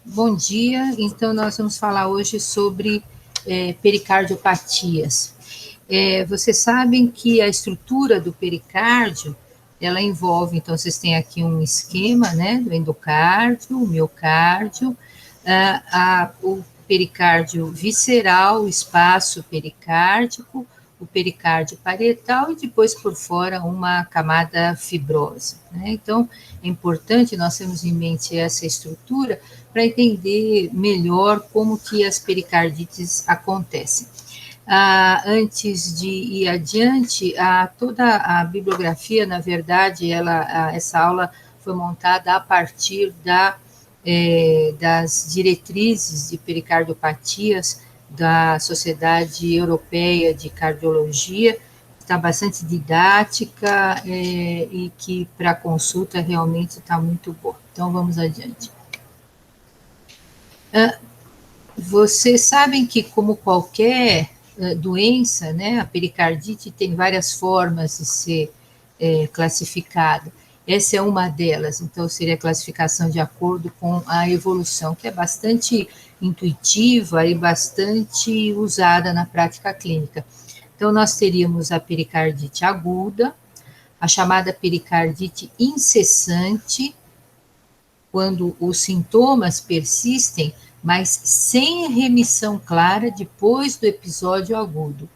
Bom dia, então nós vamos falar hoje sobre pericardiopatias. Vocês sabem que a estrutura do pericárdio, ela envolve, então vocês têm aqui um esquema, né, do endocárdio, o miocárdio, o pericárdio visceral, o espaço pericárdico, o pericárdio parietal e depois por fora uma camada fibrosa, né? Então, é importante nós termos em mente essa estrutura para entender melhor como que as pericardites acontecem. Antes de ir adiante, toda a bibliografia, na verdade, essa aula foi montada a partir das diretrizes de pericardiopatias da Sociedade Europeia de Cardiologia, está bastante didática e que para consulta realmente está muito boa. Então, vamos adiante. Vocês sabem que, como qualquer doença, né, a pericardite tem várias formas de ser classificada. Essa é uma delas, então seria a classificação de acordo com a evolução, que é bastante intuitiva e bastante usada na prática clínica. Então, nós teríamos a pericardite aguda, a chamada pericardite incessante, quando os sintomas persistem, mas sem remissão clara depois do episódio agudo.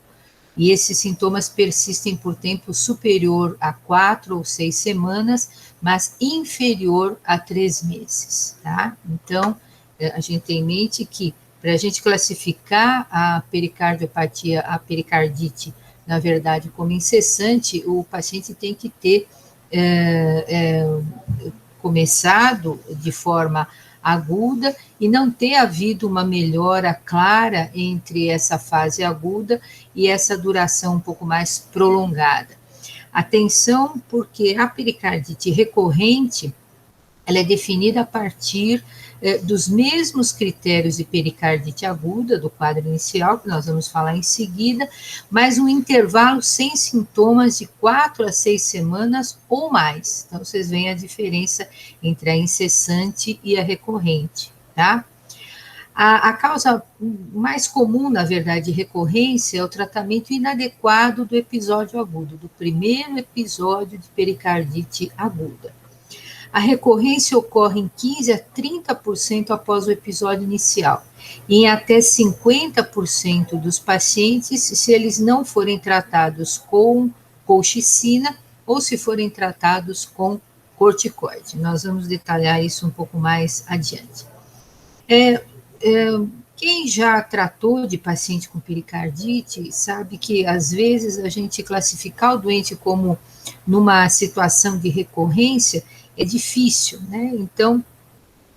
E esses sintomas persistem por tempo superior a 4 ou 6 semanas, mas inferior a 3 meses, tá? Então, a gente tem em mente que, para a gente classificar a pericardiopatia, a pericardite, na verdade, como incessante, o paciente tem que ter começado de forma aguda e não ter havido uma melhora clara entre essa fase aguda e essa duração um pouco mais prolongada. Atenção, porque a pericardite recorrente, ela é definida a partir dos mesmos critérios de pericardite aguda, do quadro inicial, que nós vamos falar em seguida, mas um intervalo sem sintomas de 4 a 6 semanas ou mais. Então, vocês veem a diferença entre a incessante e a recorrente, tá? A causa mais comum, na verdade, de recorrência é o tratamento inadequado do episódio agudo, do primeiro episódio de pericardite aguda. A recorrência ocorre em 15 a 30% após o episódio inicial, e em até 50% dos pacientes se eles não forem tratados com colchicina ou se forem tratados com corticoide. Nós vamos detalhar isso um pouco mais adiante. Quem já tratou de paciente com pericardite sabe que, às vezes, a gente classificar o doente como numa situação de recorrência é difícil, né? Então,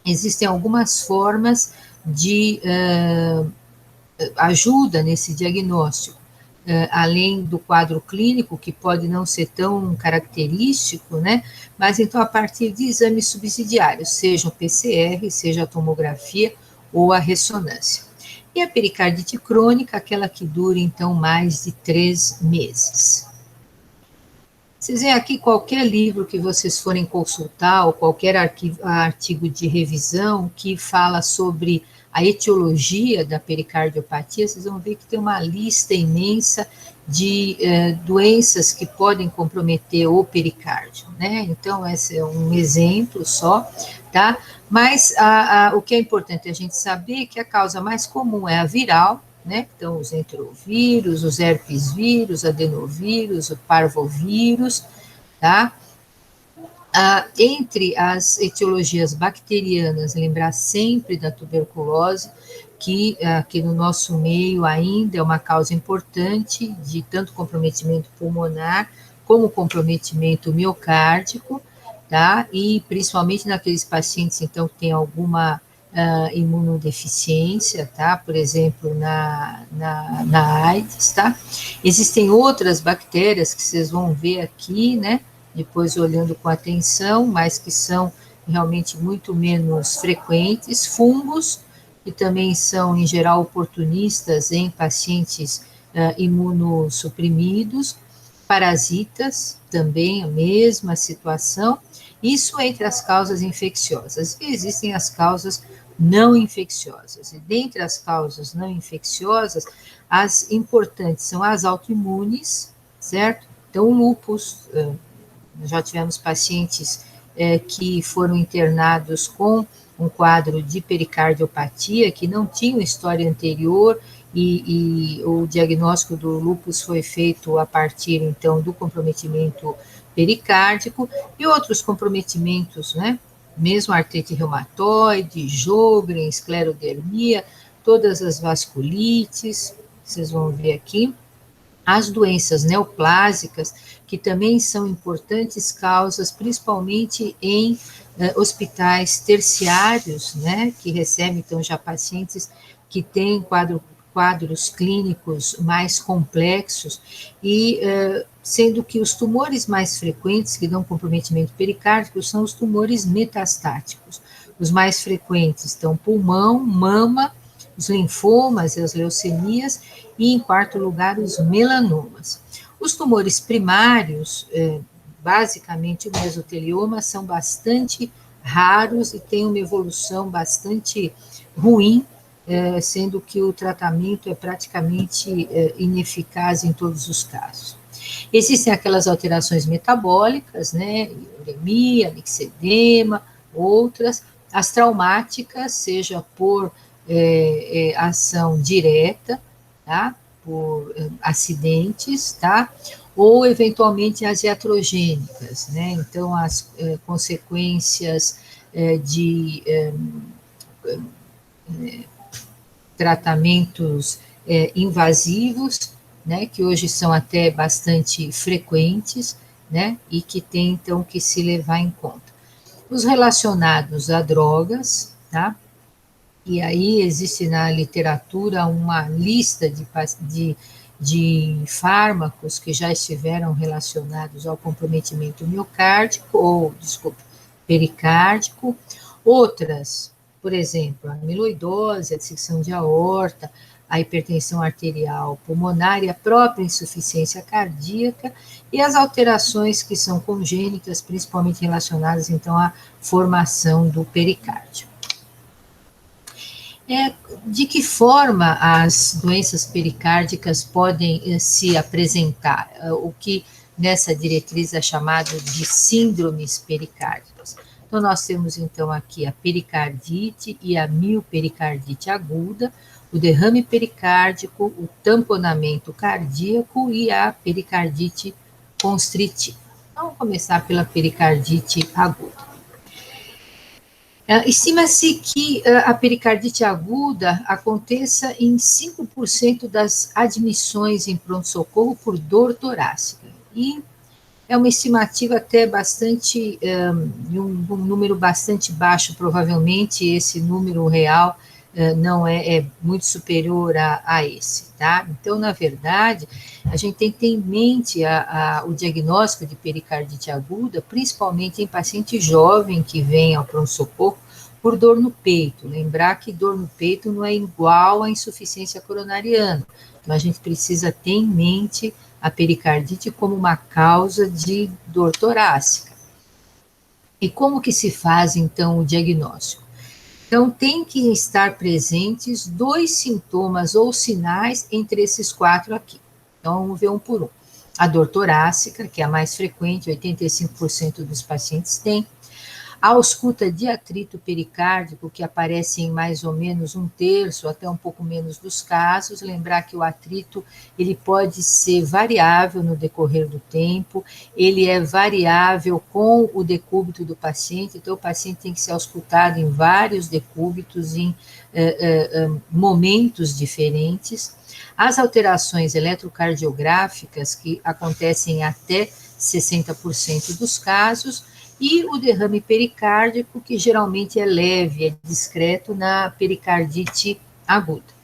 existem algumas formas de ajuda nesse diagnóstico, além do quadro clínico, que pode não ser tão característico, né? Mas, então, a partir de exames subsidiários, seja o PCR, seja a tomografia ou a ressonância. E a pericardite crônica, aquela que dura, então, mais de 3 meses. Vocês veem aqui qualquer livro que vocês forem consultar, ou qualquer artigo de revisão que fala sobre a etiologia da pericardiopatia, vocês vão ver que tem uma lista imensa de doenças que podem comprometer o pericárdio, né? Então, esse é um exemplo só, tá? Mas o que é importante a gente saber é que a causa mais comum é a viral, né? Então, os enterovírus, os herpesvírus, adenovírus, o parvovírus, tá? Entre as etiologias bacterianas, lembrar sempre da tuberculose, que aqui no nosso meio ainda é uma causa importante de tanto comprometimento pulmonar como comprometimento miocárdico, tá? E principalmente naqueles pacientes, então, que têm alguma imunodeficiência, tá? Por exemplo, na AIDS, tá? Existem outras bactérias que vocês vão ver aqui, né? Depois olhando com atenção, mas que são realmente muito menos frequentes, fungos, que também são, em geral, oportunistas em pacientes imunossuprimidos, parasitas, também a mesma situação, isso entre as causas infecciosas. E existem as causas não infecciosas. E dentre as causas não infecciosas, as importantes são as autoimunes, certo? Então, o lúpus, já tivemos pacientes que foram internados com um quadro de pericardiopatia, que não tinham história anterior, e o diagnóstico do lúpus foi feito a partir, então, do comprometimento pericárdico, e outros comprometimentos, né? Mesmo artrite reumatoide, Sjögren, esclerodermia, todas as vasculites, vocês vão ver aqui. As doenças neoplásicas, que também são importantes causas, principalmente em hospitais terciários, né, que recebem, então, já pacientes que têm quadros clínicos mais complexos, e sendo que os tumores mais frequentes que dão comprometimento pericárdico são os tumores metastáticos. Os mais frequentes estão pulmão, mama, os linfomas e as leucemias, e, em quarto lugar, os melanomas. Os tumores primários, basicamente o mesotelioma, são bastante raros e têm uma evolução bastante ruim, sendo que o tratamento é praticamente ineficaz em todos os casos. Existem aquelas alterações metabólicas, né, uremia, mixedema, outras, as traumáticas, seja por ação direta, tá? Por acidentes, tá? Ou eventualmente as iatrogênicas, né? Então, as consequências de tratamentos invasivos, né? Que hoje são até bastante frequentes, né? E que tem, então, que se levar em conta. Os relacionados a drogas, tá? E aí existe na literatura uma lista de fármacos que já estiveram relacionados ao comprometimento miocárdico, ou, desculpa, pericárdico. Outras, por exemplo, a amiloidose, a dissecção de aorta, a hipertensão arterial pulmonar e a própria insuficiência cardíaca, e as alterações que são congênitas, principalmente relacionadas, então, à formação do pericárdio. De que forma as doenças pericárdicas podem se apresentar? O que nessa diretriz é chamado de síndromes pericárdicas. Então, nós temos, então, aqui a pericardite e a miopericardite aguda, o derrame pericárdico, o tamponamento cardíaco e a pericardite constritiva. Vamos começar pela pericardite aguda. Estima-se que a pericardite aguda aconteça em 5% das admissões em pronto-socorro por dor torácica. E é uma estimativa até bastante, um número bastante baixo, provavelmente esse número real não é muito superior a esse, tá? Então, na verdade, a gente tem que ter em mente o diagnóstico de pericardite aguda, principalmente em paciente jovem que vem ao pronto-socorro por dor no peito. Lembrar que dor no peito não é igual à insuficiência coronariana, mas a gente precisa ter em mente a pericardite como uma causa de dor torácica. E como que se faz, então, o diagnóstico? Então, tem que estar presentes 2 sintomas ou sinais entre esses 4 aqui. Então, vamos ver um por um. A dor torácica, que é a mais frequente, 85% dos pacientes têm. A ausculta de atrito pericárdico, que aparece em mais ou menos 1/3, até um pouco menos dos casos. Lembrar que o atrito, ele pode ser variável no decorrer do tempo, ele é variável com o decúbito do paciente, então o paciente tem que ser auscultado em vários decúbitos, em momentos diferentes. As alterações eletrocardiográficas, que acontecem em até 60% dos casos, e o derrame pericárdico, que geralmente é leve, é discreto na pericardite aguda.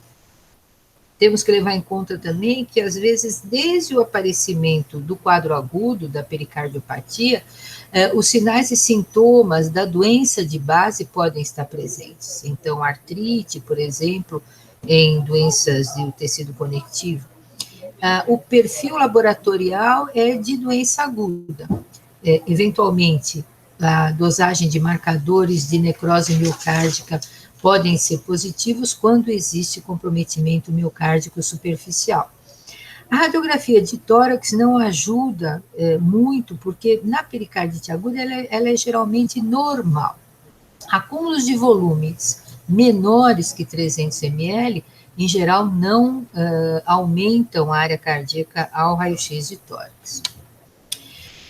Temos que levar em conta também que, às vezes, desde o aparecimento do quadro agudo da pericardiopatia, os sinais e sintomas da doença de base podem estar presentes. Então, artrite, por exemplo, em doenças do tecido conectivo. O perfil laboratorial é de doença aguda. Eventualmente, a dosagem de marcadores de necrose miocárdica podem ser positivos quando existe comprometimento miocárdico superficial. A radiografia de tórax não ajuda muito, porque na pericardite aguda ela é geralmente normal. Acúmulos de volumes menores que 300 ml, em geral, não aumentam a área cardíaca ao raio-x de tórax.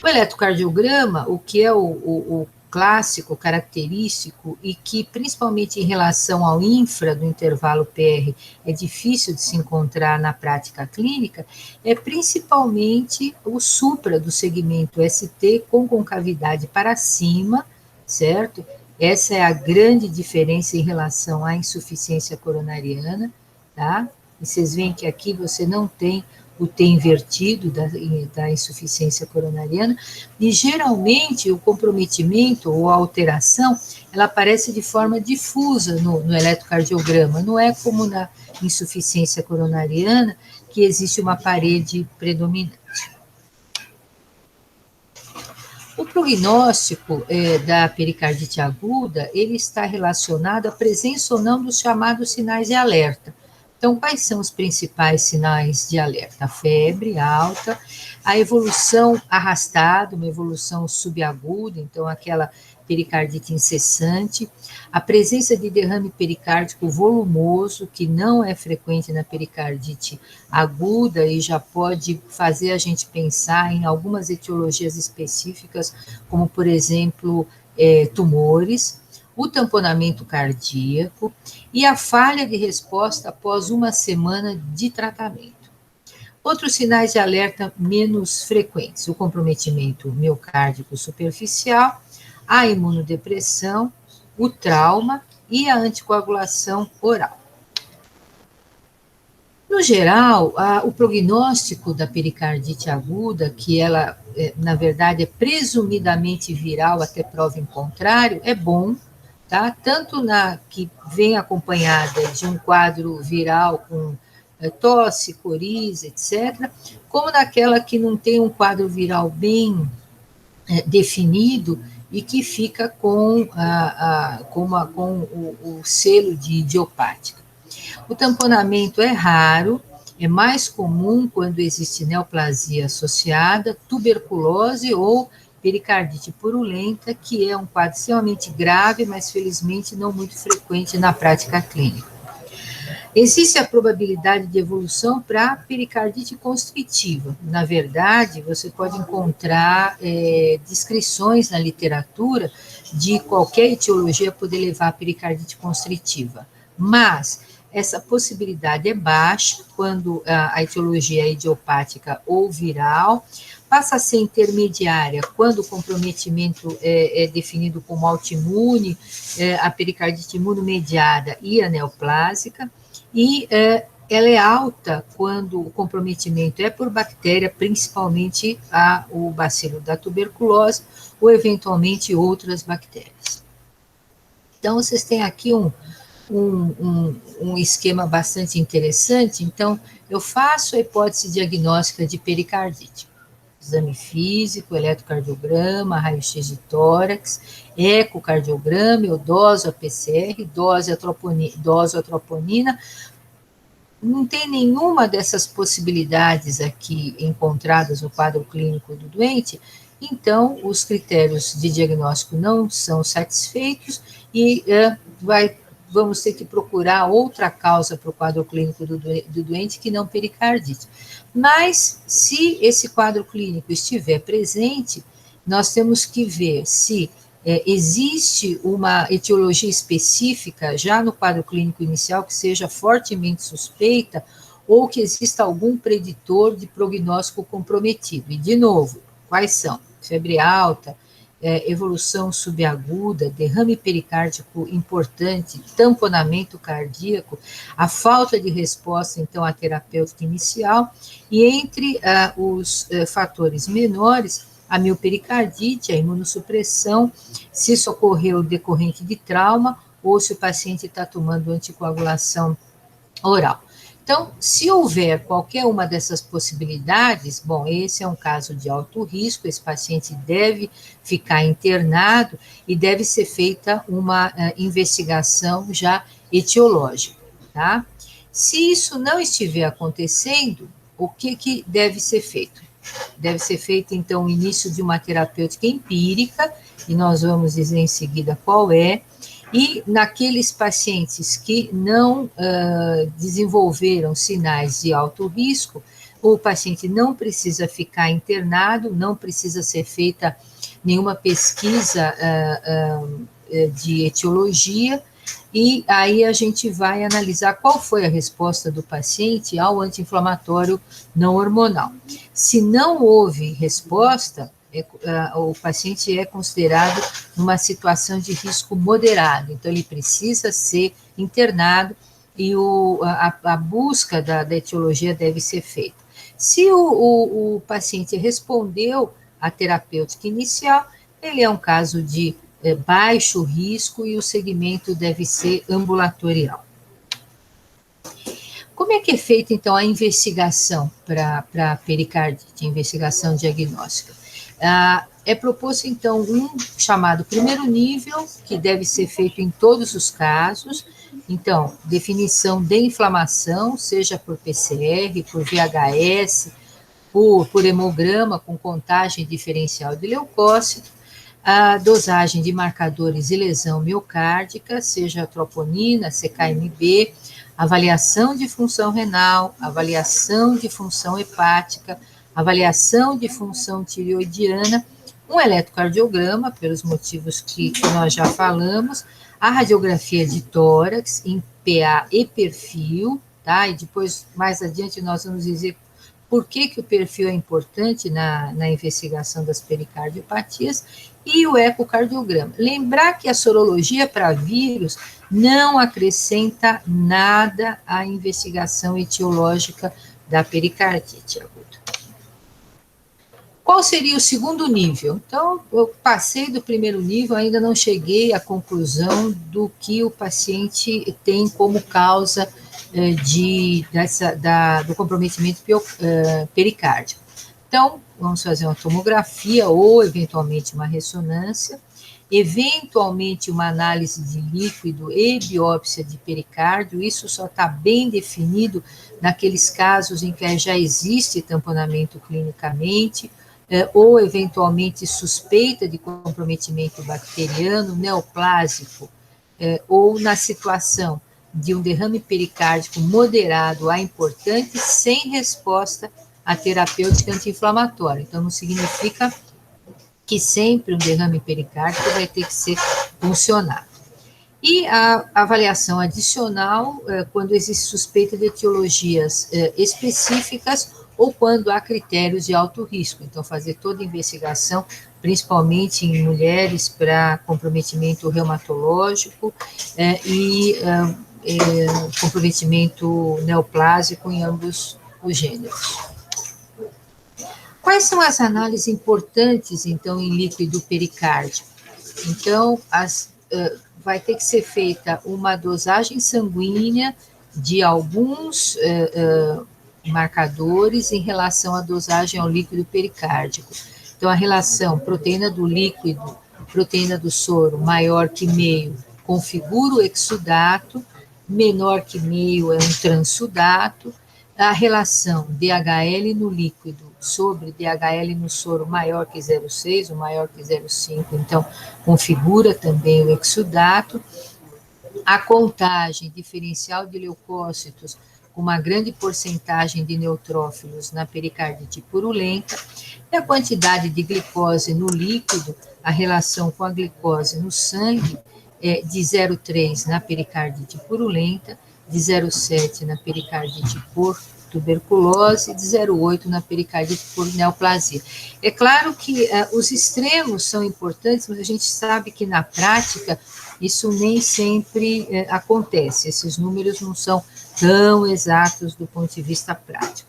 O eletrocardiograma, o que é o clássico, característico, e que, principalmente em relação ao infra do intervalo PR, é difícil de se encontrar na prática clínica, é principalmente o supra do segmento ST com concavidade para cima, certo? Essa é a grande diferença em relação à insuficiência coronariana, tá? E vocês veem que aqui você não tem o T invertido da insuficiência coronariana, e geralmente o comprometimento ou a alteração, ela aparece de forma difusa no eletrocardiograma, não é como na insuficiência coronariana, que existe uma parede predominante. O prognóstico da pericardite aguda, ele está relacionado à presença ou não dos chamados sinais de alerta. Então, quais são os principais sinais de alerta? A febre alta, a evolução arrastada, uma evolução subaguda, então aquela pericardite incessante, a presença de derrame pericárdico volumoso, que não é frequente na pericardite aguda e já pode fazer a gente pensar em algumas etiologias específicas, como, por exemplo, tumores, o tamponamento cardíaco e a falha de resposta após uma semana de tratamento. Outros sinais de alerta menos frequentes, o comprometimento miocárdico superficial, a imunodepressão, o trauma e a anticoagulação oral. No geral, o prognóstico da pericardite aguda, que ela, na verdade, é presumidamente viral até prova em contrário, é bom, tá? Tanto na que vem acompanhada de um quadro viral com tosse, coriza, etc., como naquela que não tem um quadro viral bem definido e que fica com o selo de idiopática. O tamponamento é raro, é mais comum quando existe neoplasia associada, tuberculose ou pericardite purulenta, que é um quadro extremamente grave, mas felizmente não muito frequente na prática clínica. Existe a probabilidade de evolução para pericardite constritiva. Na verdade, você pode encontrar descrições na literatura de qualquer etiologia poder levar a pericardite constritiva, mas essa possibilidade é baixa quando a etiologia é idiopática ou viral, passa a ser intermediária quando o comprometimento é definido como autoimune, a pericardite imunomediada e a neoplásica, e ela é alta quando o comprometimento é por bactéria, principalmente o bacilo da tuberculose ou eventualmente outras bactérias. Então, vocês têm aqui um esquema bastante interessante. Então, eu faço a hipótese diagnóstica de pericardite. Exame físico, eletrocardiograma, raio-x de tórax, ecocardiograma, eu doso a PCR, doso a troponina. Não tem nenhuma dessas possibilidades aqui encontradas no quadro clínico do doente, então os critérios de diagnóstico não são satisfeitos e vamos ter que procurar outra causa para o quadro clínico do doente que não pericardite. Mas, se esse quadro clínico estiver presente, nós temos que ver se existe uma etiologia específica já no quadro clínico inicial que seja fortemente suspeita ou que exista algum preditor de prognóstico comprometido. E, de novo, quais são? Febre alta, evolução subaguda, derrame pericárdico importante, tamponamento cardíaco, a falta de resposta, então, à terapêutica inicial, e entre os fatores menores, a miopericardite, a imunossupressão, se isso ocorreu decorrente de trauma ou se o paciente está tomando anticoagulação oral. Então, se houver qualquer uma dessas possibilidades, bom, esse é um caso de alto risco, esse paciente deve ficar internado e deve ser feita uma investigação já etiológica, tá? Se isso não estiver acontecendo, o que deve ser feito? Deve ser feito, então, o início de uma terapêutica empírica, e nós vamos dizer em seguida qual é, e naqueles pacientes que não desenvolveram sinais de alto risco, o paciente não precisa ficar internado, não precisa ser feita nenhuma pesquisa de etiologia, e aí a gente vai analisar qual foi a resposta do paciente ao anti-inflamatório não hormonal. Se não houve resposta, o paciente é considerado numa situação de risco moderado, então ele precisa ser internado e a busca da etiologia deve ser feita. Se o paciente respondeu à terapêutica inicial, ele é um caso de baixo risco e o segmento deve ser ambulatorial. Como é que é feita, então, a investigação para pericardite, investigação diagnóstica? É proposto, então, um chamado primeiro nível, que deve ser feito em todos os casos. Então, definição de inflamação, seja por PCR, por VHS, por hemograma com contagem diferencial de leucócito, a dosagem de marcadores de lesão miocárdica, seja troponina, CKMB, avaliação de função renal, avaliação de função hepática, avaliação de função tireoidiana, um eletrocardiograma, pelos motivos que nós já falamos, a radiografia de tórax em PA e perfil, tá? E depois, mais adiante, nós vamos dizer por que o perfil é importante na investigação das pericardiopatias, e o ecocardiograma. Lembrar que a sorologia para vírus não acrescenta nada à investigação etiológica da pericardite aguda. Qual seria o segundo nível? Então, eu passei do primeiro nível, ainda não cheguei à conclusão do que o paciente tem como causa do comprometimento pericárdico. Então, vamos fazer uma tomografia ou, eventualmente, uma ressonância, eventualmente, uma análise de líquido e biópsia de pericárdio. Isso só está bem definido naqueles casos em que já existe tamponamento clinicamente, ou, eventualmente, suspeita de comprometimento bacteriano, neoplásico, ou na situação de um derrame pericárdico moderado a importante, sem resposta à terapêutica anti-inflamatória. Então, não significa que sempre um derrame pericárdico vai ter que ser funcionado. E a avaliação adicional, quando existe suspeita de etiologias específicas ou quando há critérios de alto risco. Então, fazer toda a investigação, principalmente em mulheres, para comprometimento reumatológico e comprometimento neoplásico em ambos os gêneros. Quais são as análises importantes, então, em líquido pericárdico? Então, vai ter que ser feita uma dosagem sanguínea de alguns marcadores em relação à dosagem ao líquido pericárdico. Então, a relação proteína do líquido, proteína do soro maior que meio, configura o exsudato, menor que meio é um transsudato, a relação DHL no líquido sobre DHL no soro maior que 0,6 ou maior que 0,5, então configura também o exsudato, a contagem diferencial de leucócitos com uma grande porcentagem de neutrófilos na pericardite purulenta, e a quantidade de glicose no líquido, a relação com a glicose no sangue, de 0,3 na pericardite purulenta, de 0,7 na pericardite por tuberculose e de 0,8 na pericardite por neoplasia. É claro que os extremos são importantes, mas a gente sabe que na prática isso nem sempre acontece, esses números não são tão exatos do ponto de vista prático.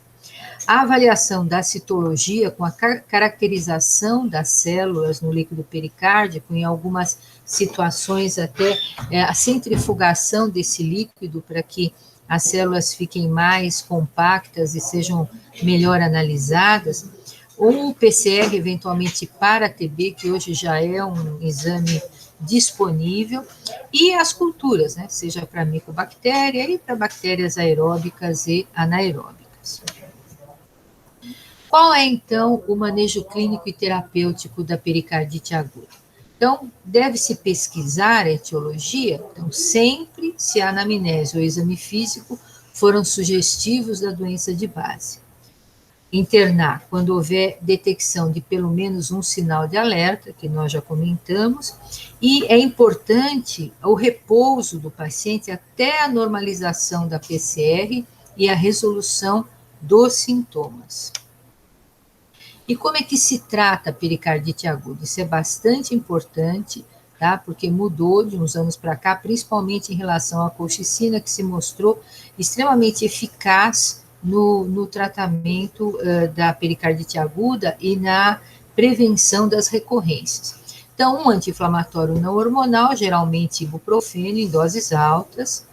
A avaliação da citologia com a caracterização das células no líquido pericárdico, em algumas situações até a centrifugação desse líquido para que as células fiquem mais compactas e sejam melhor analisadas, ou o PCR, eventualmente, para TB, que hoje já é um exame disponível, e as culturas, né, seja para micobactéria e para bactérias aeróbicas e anaeróbicas. Qual é, então, o manejo clínico e terapêutico da pericardite aguda? Então, deve-se pesquisar a etiologia, então, sempre se a anamnese ou exame físico foram sugestivos da doença de base. Internar quando houver detecção de pelo menos um sinal de alerta, que nós já comentamos, e é importante o repouso do paciente até a normalização da PCR e a resolução dos sintomas. E como é que se trata a pericardite aguda? Isso é bastante importante, tá? Porque mudou de uns anos para cá, principalmente em relação à colchicina, que se mostrou extremamente eficaz no tratamento da pericardite aguda e na prevenção das recorrências. Então, um anti-inflamatório não hormonal, geralmente ibuprofeno, em doses altas.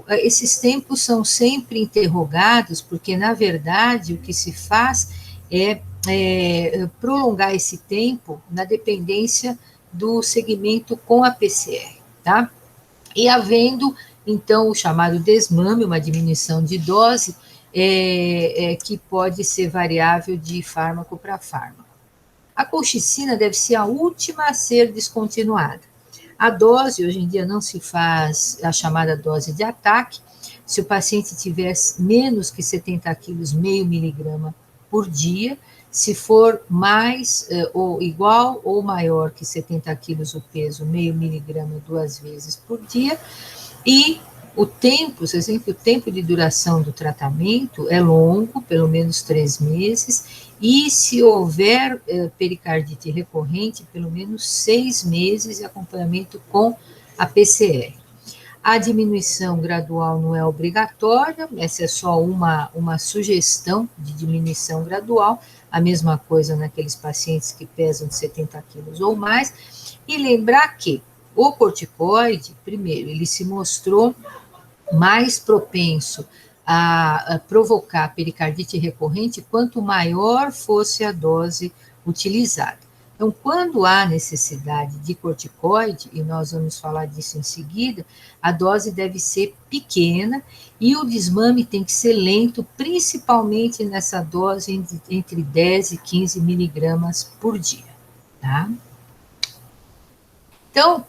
Esses tempos são sempre interrogados, porque, na verdade, o que se faz é prolongar esse tempo na dependência do segmento com a PCR, tá? E havendo, então, o chamado desmame, uma diminuição de dose, que pode ser variável de fármaco para fármaco. A colchicina deve ser a última a ser descontinuada. A dose, hoje em dia, não se faz a chamada dose de ataque. Se o paciente tiver menos que 70 quilos, meio miligrama por dia. Se for mais ou igual ou maior que 70 quilos o peso, meio miligrama 2 vezes por dia. E o tempo, por exemplo, o tempo de duração do tratamento é longo, pelo menos 3 meses, e se houver pericardite recorrente, pelo menos 6 meses de acompanhamento com a PCR. A diminuição gradual não é obrigatória, essa é só uma sugestão de diminuição gradual, a mesma coisa naqueles pacientes que pesam de 70 quilos ou mais, e lembrar que o corticoide, primeiro, ele se mostrou mais propenso a provocar pericardite recorrente quanto maior fosse a dose utilizada. Então, quando há necessidade de corticoide, e nós vamos falar disso em seguida, a dose deve ser pequena e o desmame tem que ser lento, principalmente nessa dose entre 10 e 15 miligramas por dia, tá? Então,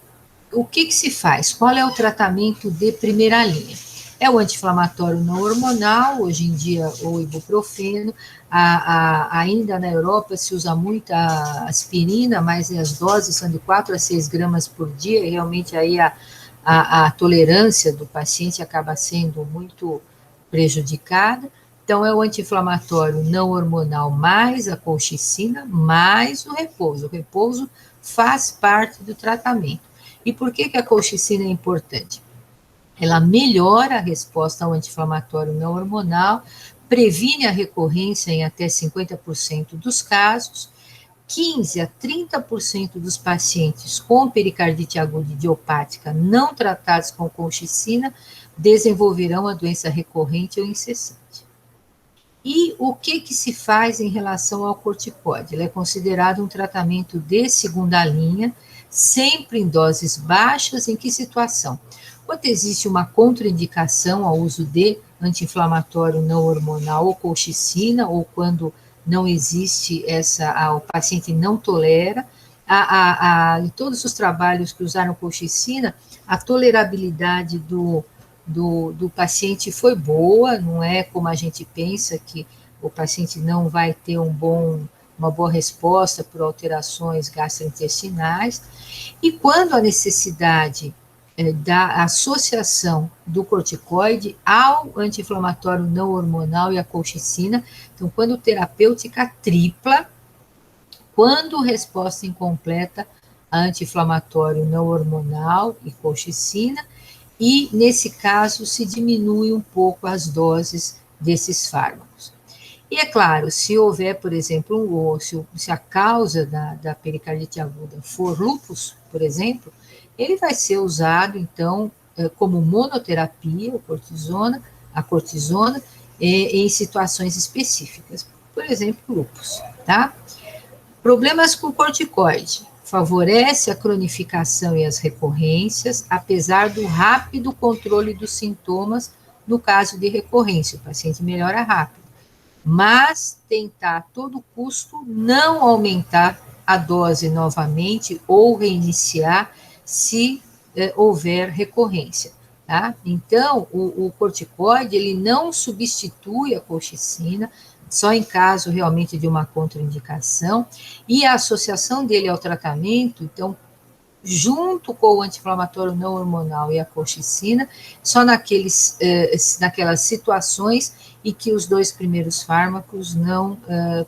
o que se faz? Qual é o tratamento de primeira linha? É o anti-inflamatório não hormonal, hoje em dia o ibuprofeno, ainda na Europa se usa muito a aspirina, mas as doses são de 4 a 6 gramas por dia, e realmente aí a tolerância do paciente acaba sendo muito prejudicada. Então, é o anti-inflamatório não hormonal mais a colchicina, mais o repouso. O repouso faz parte do tratamento. E por que a colchicina é importante? Ela melhora a resposta ao anti-inflamatório não hormonal, previne a recorrência em até 50% dos casos, 15 a 30% dos pacientes com pericardite aguda idiopática não tratados com colchicina desenvolverão a doença recorrente ou incessante. E o que se faz em relação ao corticoide? Ele é considerado um tratamento de segunda linha, sempre em doses baixas. Em que situação? Quando existe uma contraindicação ao uso de anti-inflamatório não hormonal ou colchicina, ou quando não existe o paciente não tolera, em todos os trabalhos que usaram colchicina, a tolerabilidade do paciente foi boa, não é como a gente pensa que o paciente não vai ter uma boa resposta por alterações gastrointestinais. E quando a necessidade da associação do corticoide ao anti-inflamatório não hormonal e a colchicina, então quando terapêutica tripla, quando resposta incompleta a anti-inflamatório não hormonal e colchicina, e, nesse caso, se diminui um pouco as doses desses fármacos. E, é claro, se houver, por exemplo, se a causa da pericardite aguda for lúpus, por exemplo, ele vai ser usado, então, como monoterapia, a cortisona, em situações específicas, por exemplo, lúpus, tá? Problemas com corticoide. Favorece a cronificação e as recorrências, apesar do rápido controle dos sintomas no caso de recorrência. O paciente melhora rápido. Mas tentar a todo custo não aumentar a dose novamente ou reiniciar se houver recorrência. Tá? Então, o corticoide, ele não substitui a colchicina, só em caso realmente de uma contraindicação, e a associação dele ao tratamento, então, junto com o anti-inflamatório não hormonal e a colchicina, só naquelas situações em que os 2 primeiros fármacos não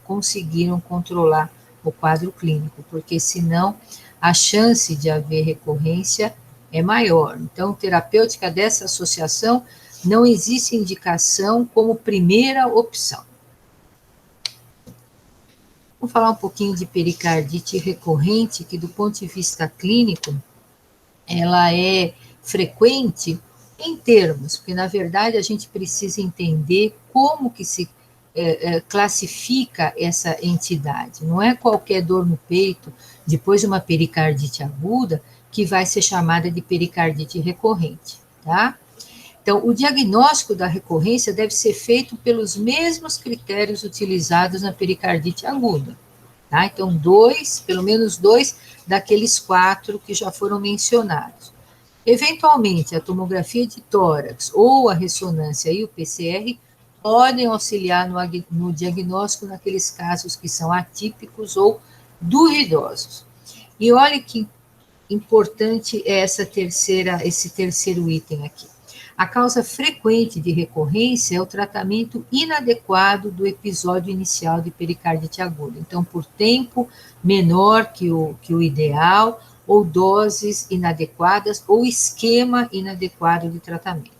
conseguiram controlar o quadro clínico, porque senão a chance de haver recorrência é maior. Então, terapêutica dessa associação não existe indicação como primeira opção. Vamos falar um pouquinho de pericardite recorrente, que do ponto de vista clínico, ela é frequente em termos, porque na verdade a gente precisa entender como que se classifica essa entidade. Não é qualquer dor no peito, depois de uma pericardite aguda, que vai ser chamada de pericardite recorrente, tá? Então, o diagnóstico da recorrência deve ser feito pelos mesmos critérios utilizados na pericardite aguda, tá? Então, pelo menos 2 daqueles 4 que já foram mencionados. Eventualmente, a tomografia de tórax ou a ressonância e o PCR podem auxiliar no diagnóstico naqueles casos que são atípicos ou duvidosos. E olha que importante é esse terceiro item aqui. A causa frequente de recorrência é o tratamento inadequado do episódio inicial de pericardite aguda. Então, por tempo menor que o ideal, ou doses inadequadas, ou esquema inadequado de tratamento.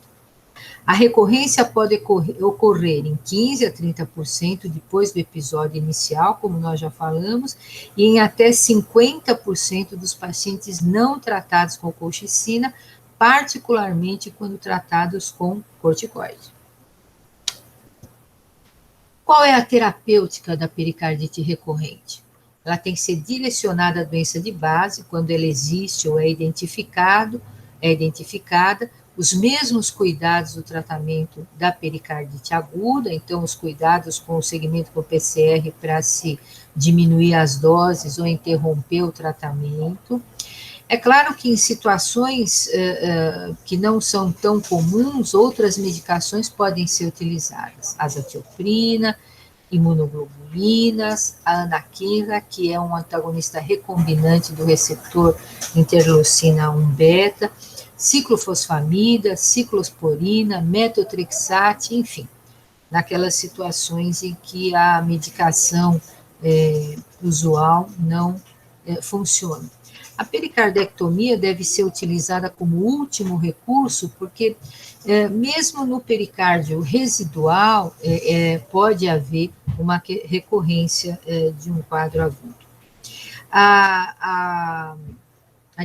A recorrência pode ocorrer em 15% a 30% depois do episódio inicial, como nós já falamos, e em até 50% dos pacientes não tratados com colchicina, particularmente quando tratados com corticoide. Qual é a terapêutica da pericardite recorrente? Ela tem que ser direcionada à doença de base, quando ela existe ou é identificada, os mesmos cuidados do tratamento da pericardite aguda, então os cuidados com o segmento com PCR para se diminuir as doses ou interromper o tratamento. É claro que em situações que não são tão comuns, outras medicações podem ser utilizadas. Azatioprina, imunoglobulinas, a anakinra, que é um antagonista recombinante do receptor interleucina 1 beta, ciclofosfamida, ciclosporina, metotrexate, enfim, naquelas situações em que a medicação usual não funciona. A pericardectomia deve ser utilizada como último recurso, porque mesmo no pericárdio residual pode haver uma recorrência de um quadro agudo. A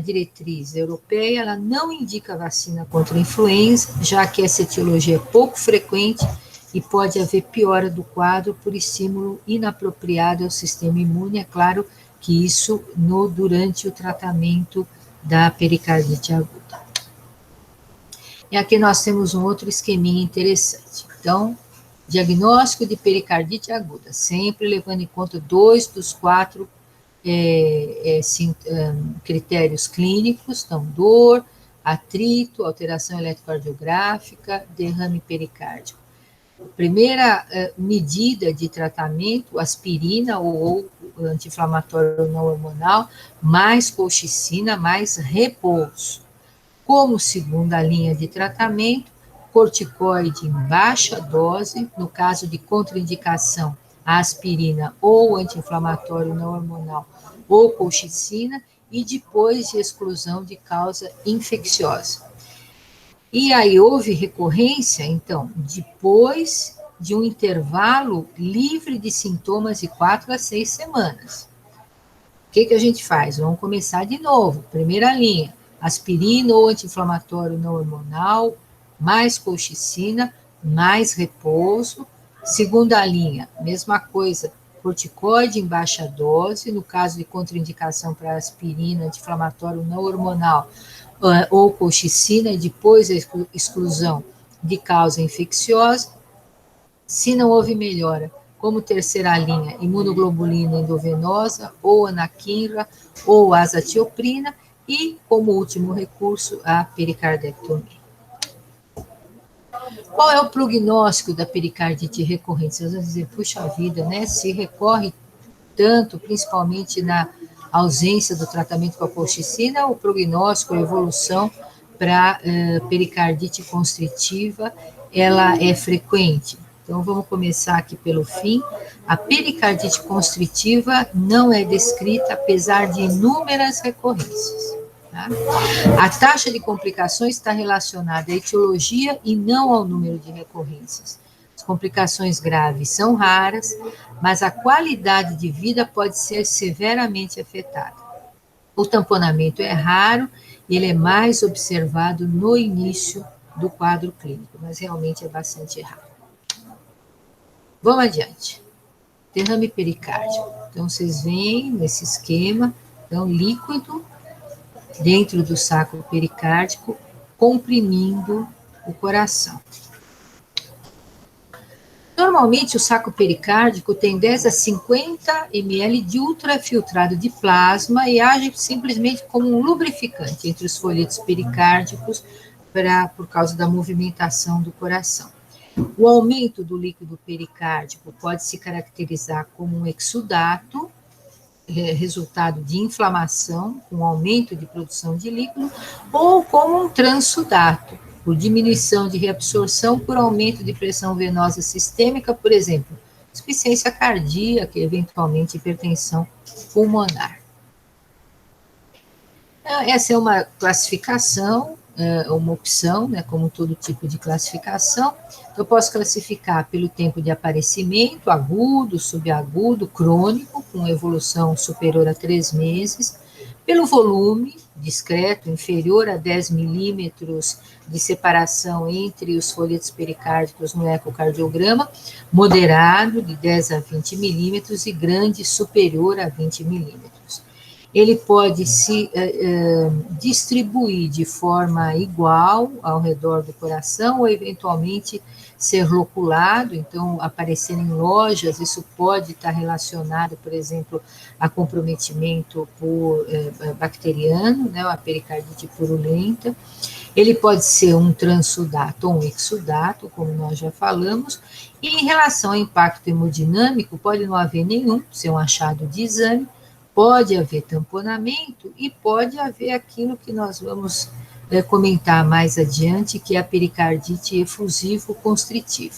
diretriz europeia ela não indica vacina contra a influenza, já que essa etiologia é pouco frequente e pode haver piora do quadro por estímulo inapropriado ao sistema imune, é claro que isso durante o tratamento da pericardite aguda. E aqui nós temos um outro esqueminha interessante. Então, diagnóstico de pericardite aguda, sempre levando em conta 2 dos 4 critérios clínicos, então dor, atrito, alteração eletrocardiográfica, derrame pericárdico. Primeira medida de tratamento, aspirina ou anti-inflamatório não hormonal, mais colchicina, mais repouso. Como segunda linha de tratamento, corticoide em baixa dose, no caso de contraindicação, a aspirina ou anti-inflamatório não hormonal ou colchicina, e depois de exclusão de causa infecciosa. E aí houve recorrência, então, depois de um intervalo livre de sintomas de 4 a 6 semanas. O que a gente faz? Vamos começar de novo, primeira linha, aspirina ou anti-inflamatório não hormonal, mais colchicina, mais repouso. Segunda linha, mesma coisa, corticoide em baixa dose, no caso de contraindicação para aspirina, anti-inflamatório não hormonal, ou colchicina, e depois a exclusão de causa infecciosa. Se não houve melhora, como terceira linha, imunoglobulina endovenosa, ou anakinra, ou azatioprina, e, como último recurso, a pericardectomia. Qual é o prognóstico da pericardite recorrente? Vocês vão dizer, puxa vida, né? Se recorre tanto, principalmente na ausência do tratamento com a colchicina, o prognóstico, a evolução para pericardite constritiva, ela é frequente. Então, vamos começar aqui pelo fim. A pericardite constritiva não é descrita, apesar de inúmeras recorrências. Tá? A taxa de complicações está relacionada à etiologia e não ao número de recorrências. As complicações graves são raras, mas a qualidade de vida pode ser severamente afetada. O tamponamento é raro e ele é mais observado no início do quadro clínico, mas realmente é bastante raro. Vamos adiante. Derrame pericárdico. Então, vocês veem nesse esquema, então, líquido dentro do saco pericárdico, comprimindo o coração. Normalmente, o saco pericárdico tem 10 a 50 ml de ultrafiltrado de plasma e age simplesmente como um lubrificante entre os folhetos pericárdicos por causa da movimentação do coração. O aumento do líquido pericárdico pode se caracterizar como um exudato, resultado de inflamação, com aumento de produção de líquido, ou como um transsudato, por diminuição de reabsorção, por aumento de pressão venosa sistêmica, por exemplo, insuficiência cardíaca e, eventualmente, hipertensão pulmonar. Essa é uma classificação, uma opção, né, como todo tipo de classificação. Eu posso classificar pelo tempo de aparecimento, agudo, subagudo, crônico, com evolução superior a 3 meses, pelo volume, discreto, inferior a 10 milímetros de separação entre os folhetos pericárdicos no ecocardiograma, moderado, de 10 a 20 milímetros, e grande, superior a 20 milímetros. Ele pode se distribuir de forma igual ao redor do coração ou, eventualmente, ser loculado, então, aparecer em lojas, isso pode estar relacionado, por exemplo, a comprometimento por bacteriano, né, a pericardite purulenta. Ele pode ser um transsudato ou um exudato, como nós já falamos, e em relação ao impacto hemodinâmico, pode não haver nenhum, ser um achado de exame, pode haver tamponamento e pode haver aquilo que nós vamos comentar mais adiante, que é a pericardite efusivo-constritiva.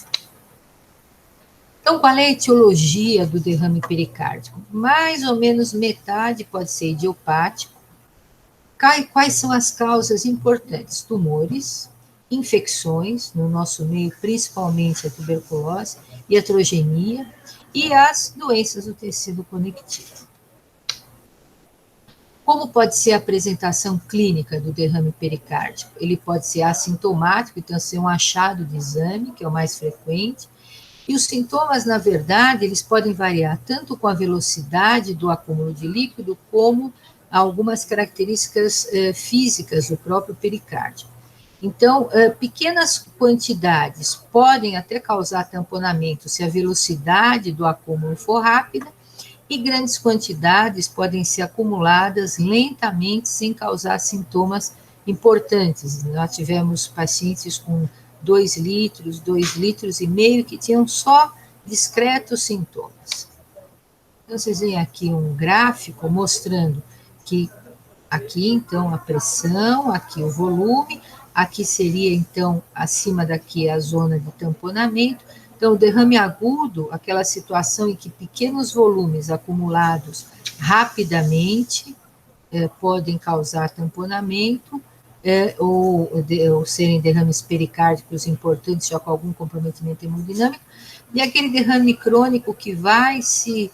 Então, qual é a etiologia do derrame pericárdico? Mais ou menos metade pode ser idiopático. Quais são as causas importantes? Tumores, infecções, no nosso meio, principalmente a tuberculose, iatrogenia, e as doenças do tecido conectivo. Como pode ser a apresentação clínica do derrame pericárdico? Ele pode ser assintomático, então ser um achado de exame, que é o mais frequente, e os sintomas, na verdade, eles podem variar tanto com a velocidade do acúmulo de líquido, como algumas características físicas do próprio pericárdio. Então, pequenas quantidades podem até causar tamponamento se a velocidade do acúmulo for rápida, e grandes quantidades podem ser acumuladas lentamente sem causar sintomas importantes. Nós tivemos pacientes com 2 litros e meio, que tinham só discretos sintomas. Então, vocês veem aqui um gráfico mostrando que aqui, então, a pressão, aqui o volume, aqui seria, então, acima daqui a zona de tamponamento. Então, o derrame agudo, aquela situação em que pequenos volumes acumulados rapidamente podem causar tamponamento, ou serem derrames pericárdicos importantes, já com algum comprometimento hemodinâmico, e aquele derrame crônico que vai se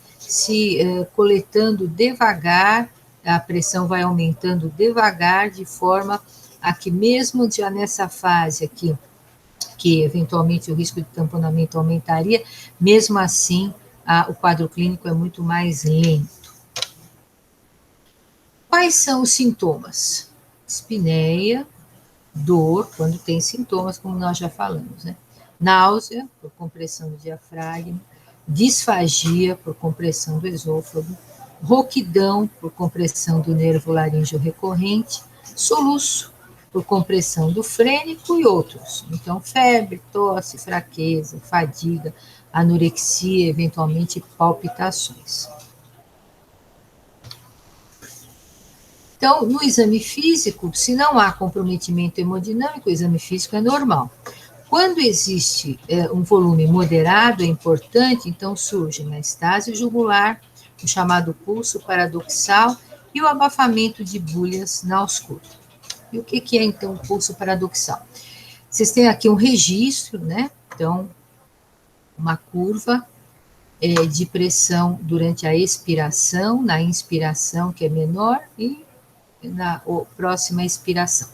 coletando devagar a pressão vai aumentando devagar, de forma a que mesmo já nessa fase aqui, que eventualmente o risco de tamponamento aumentaria, mesmo assim, o quadro clínico é muito mais lento. Quais são os sintomas? Espineia, dor, quando tem sintomas, como nós já falamos, né? Náusea, por compressão do diafragma, disfagia, por compressão do esôfago, rouquidão, por compressão do nervo laríngeo recorrente, soluço, por compressão do frênico e outros. Então, febre, tosse, fraqueza, fadiga, anorexia, eventualmente palpitações. Então, no exame físico, se não há comprometimento hemodinâmico, o exame físico é normal. Quando existe um volume moderado, é importante, então surge a estase jugular, o chamado pulso paradoxal e o abafamento de bolhas na ausculta. E o que é, então, o pulso paradoxal? Vocês têm aqui um registro, né? Então, uma curva de pressão durante a expiração, na inspiração, que é menor, e na próxima expiração.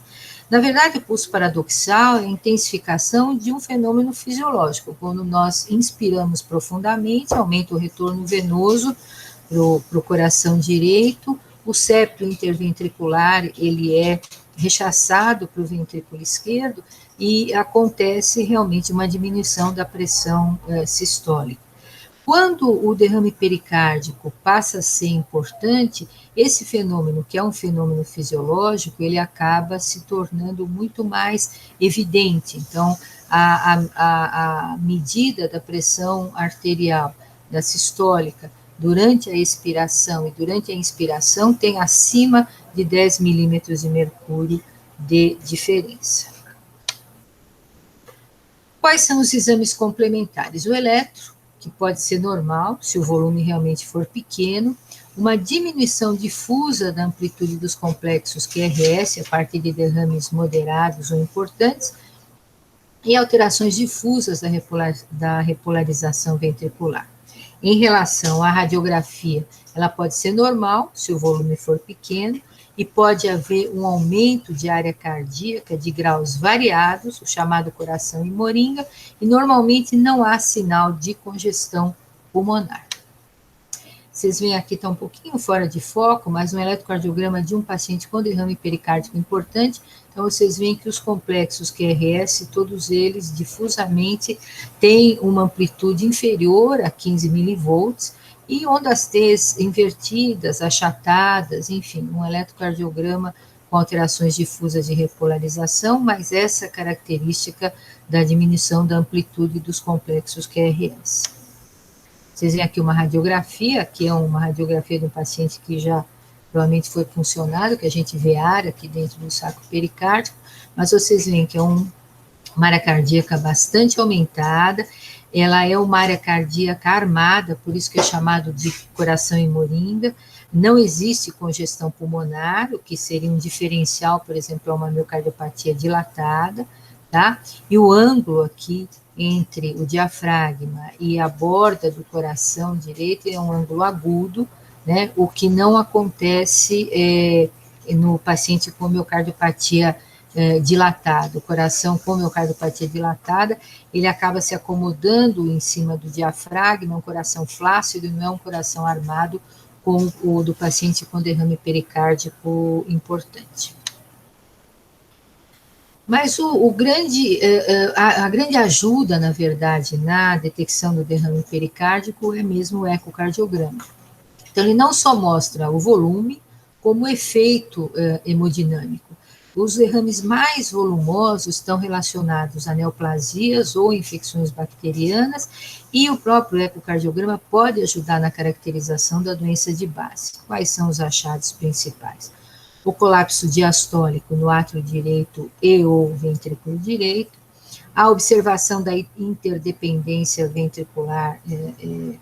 Na verdade, o pulso paradoxal é a intensificação de um fenômeno fisiológico. Quando nós inspiramos profundamente, aumenta o retorno venoso para o coração direito, o septo interventricular, ele é rechaçado para o ventrículo esquerdo e acontece realmente uma diminuição da pressão sistólica. Quando o derrame pericárdico passa a ser importante, esse fenômeno, que é um fenômeno fisiológico, ele acaba se tornando muito mais evidente. Então, a medida da pressão arterial, da sistólica, durante a expiração e durante a inspiração, tem acima de 10 milímetros de mercúrio de diferença. Quais são os exames complementares? O eletro, que pode ser normal, se o volume realmente for pequeno, uma diminuição difusa da amplitude dos complexos QRS, a partir de derrames moderados ou importantes, e alterações difusas da repolarização ventricular. Em relação à radiografia, ela pode ser normal, se o volume for pequeno, e pode haver um aumento de área cardíaca de graus variados, o chamado coração em moringa, e normalmente não há sinal de congestão pulmonar. Vocês veem aqui, está um pouquinho fora de foco, mas um eletrocardiograma de um paciente com derrame pericárdico importante. Então, vocês veem que os complexos QRS, todos eles difusamente têm uma amplitude inferior a 15 milivolts, e ondas T invertidas, achatadas, enfim, um eletrocardiograma com alterações difusas de repolarização, mas essa característica da diminuição da amplitude dos complexos QRS. Vocês veem aqui uma radiografia, que é uma radiografia de um paciente que já provavelmente foi funcionado, que a gente vê área aqui dentro do saco pericárdico, mas vocês veem que é uma área cardíaca bastante aumentada, ela é uma área cardíaca armada, por isso que é chamado de coração em moringa, não existe congestão pulmonar, o que seria um diferencial, por exemplo, é uma miocardiopatia dilatada, tá? E o ângulo aqui entre o diafragma e a borda do coração direito é um ângulo agudo, né? O que não acontece no paciente com miocardiopatia dilatado, o coração com miocardiopatia dilatada, ele acaba se acomodando em cima do diafragma, um coração flácido, não é um coração armado como o do paciente com derrame pericárdico importante. Mas a grande ajuda, na verdade, na detecção do derrame pericárdico é mesmo o ecocardiograma. Então, ele não só mostra o volume, como o efeito hemodinâmico. Os derrames mais volumosos estão relacionados a neoplasias ou infecções bacterianas, e o próprio ecocardiograma pode ajudar na caracterização da doença de base. Quais são os achados principais? O colapso diastólico no átrio direito e ou ventrículo direito, a observação da interdependência ventricular,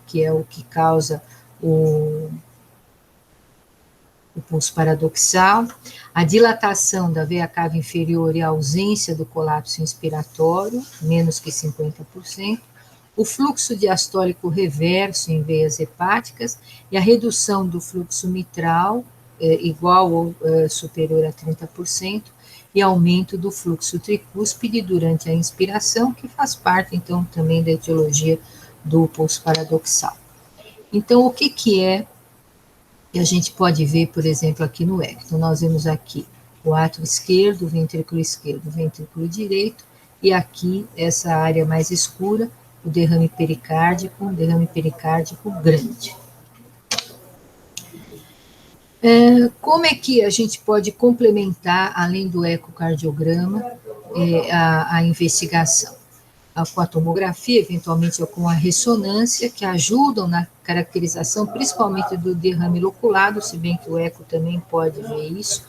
que é o que causa o pulso paradoxal, a dilatação da veia cava inferior e a ausência do colapso inspiratório, menos que 50%, o fluxo diastólico reverso em veias hepáticas e a redução do fluxo mitral igual ou superior a 30%, e aumento do fluxo tricúspide durante a inspiração, que faz parte, então, também da etiologia do pulso paradoxal. Então, o que é que a gente pode ver, por exemplo, aqui no eco? Então, nós vemos aqui o átrio esquerdo, o ventrículo direito, e aqui, essa área mais escura, o derrame pericárdico grande. Como é que a gente pode complementar, além do ecocardiograma, a investigação? Com a tomografia, eventualmente ou com a ressonância, que ajudam na caracterização, principalmente do derrame loculado, se bem que o eco também pode ver isso,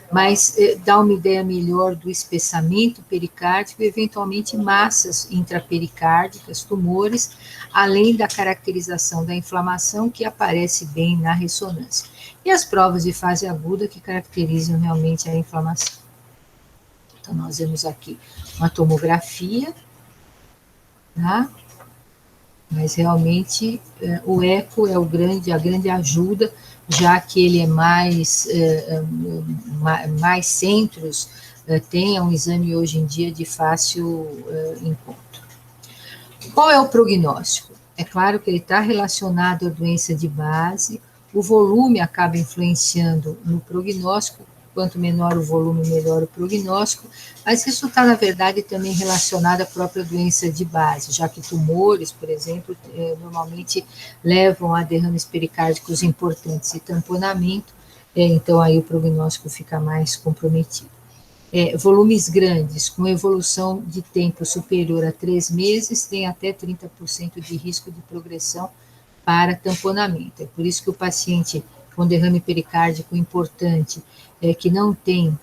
mas dá uma ideia melhor do espessamento pericárdico e, eventualmente, massas intrapericárdicas, tumores, além da caracterização da inflamação, que aparece bem na ressonância. E as provas de fase aguda, que caracterizam realmente a inflamação. Então, nós vemos aqui uma tomografia, tá? Mas realmente o eco é a grande ajuda, já que ele é mais centros tem um exame hoje em dia de fácil encontro. Qual é o prognóstico? É claro que ele está relacionado à doença de base, o volume acaba influenciando no prognóstico, quanto menor o volume, melhor o prognóstico, mas isso está, na verdade, também relacionado à própria doença de base, já que tumores, por exemplo, normalmente levam a derrames pericárdicos importantes e tamponamento, então aí o prognóstico fica mais comprometido. Volumes grandes, com evolução de tempo superior a 3 meses, tem até 30% de risco de progressão para tamponamento. É por isso que o paciente com derrame pericárdico importante, que não tem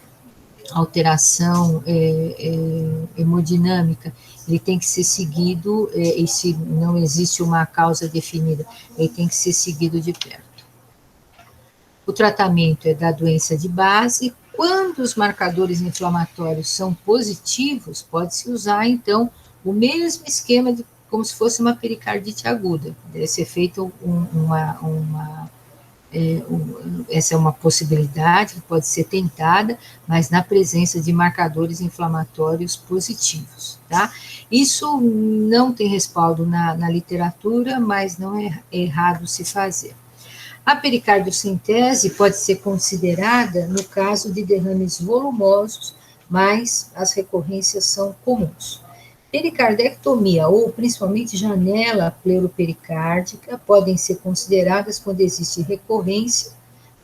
alteração hemodinâmica, ele tem que ser seguido, e se não existe uma causa definida, ele tem que ser seguido de perto. O tratamento é da doença de base. Quando os marcadores inflamatórios são positivos, pode-se usar, então, o mesmo esquema como se fosse uma pericardite aguda. Deve ser feito essa é uma possibilidade que pode ser tentada, mas na presença de marcadores inflamatórios positivos, tá? Isso não tem respaldo na literatura, mas não é errado se fazer. A pericardiocentese pode ser considerada no caso de derrames volumosos, mas as recorrências são comuns. Pericardectomia ou principalmente janela pleuropericárdica podem ser consideradas quando existe recorrência,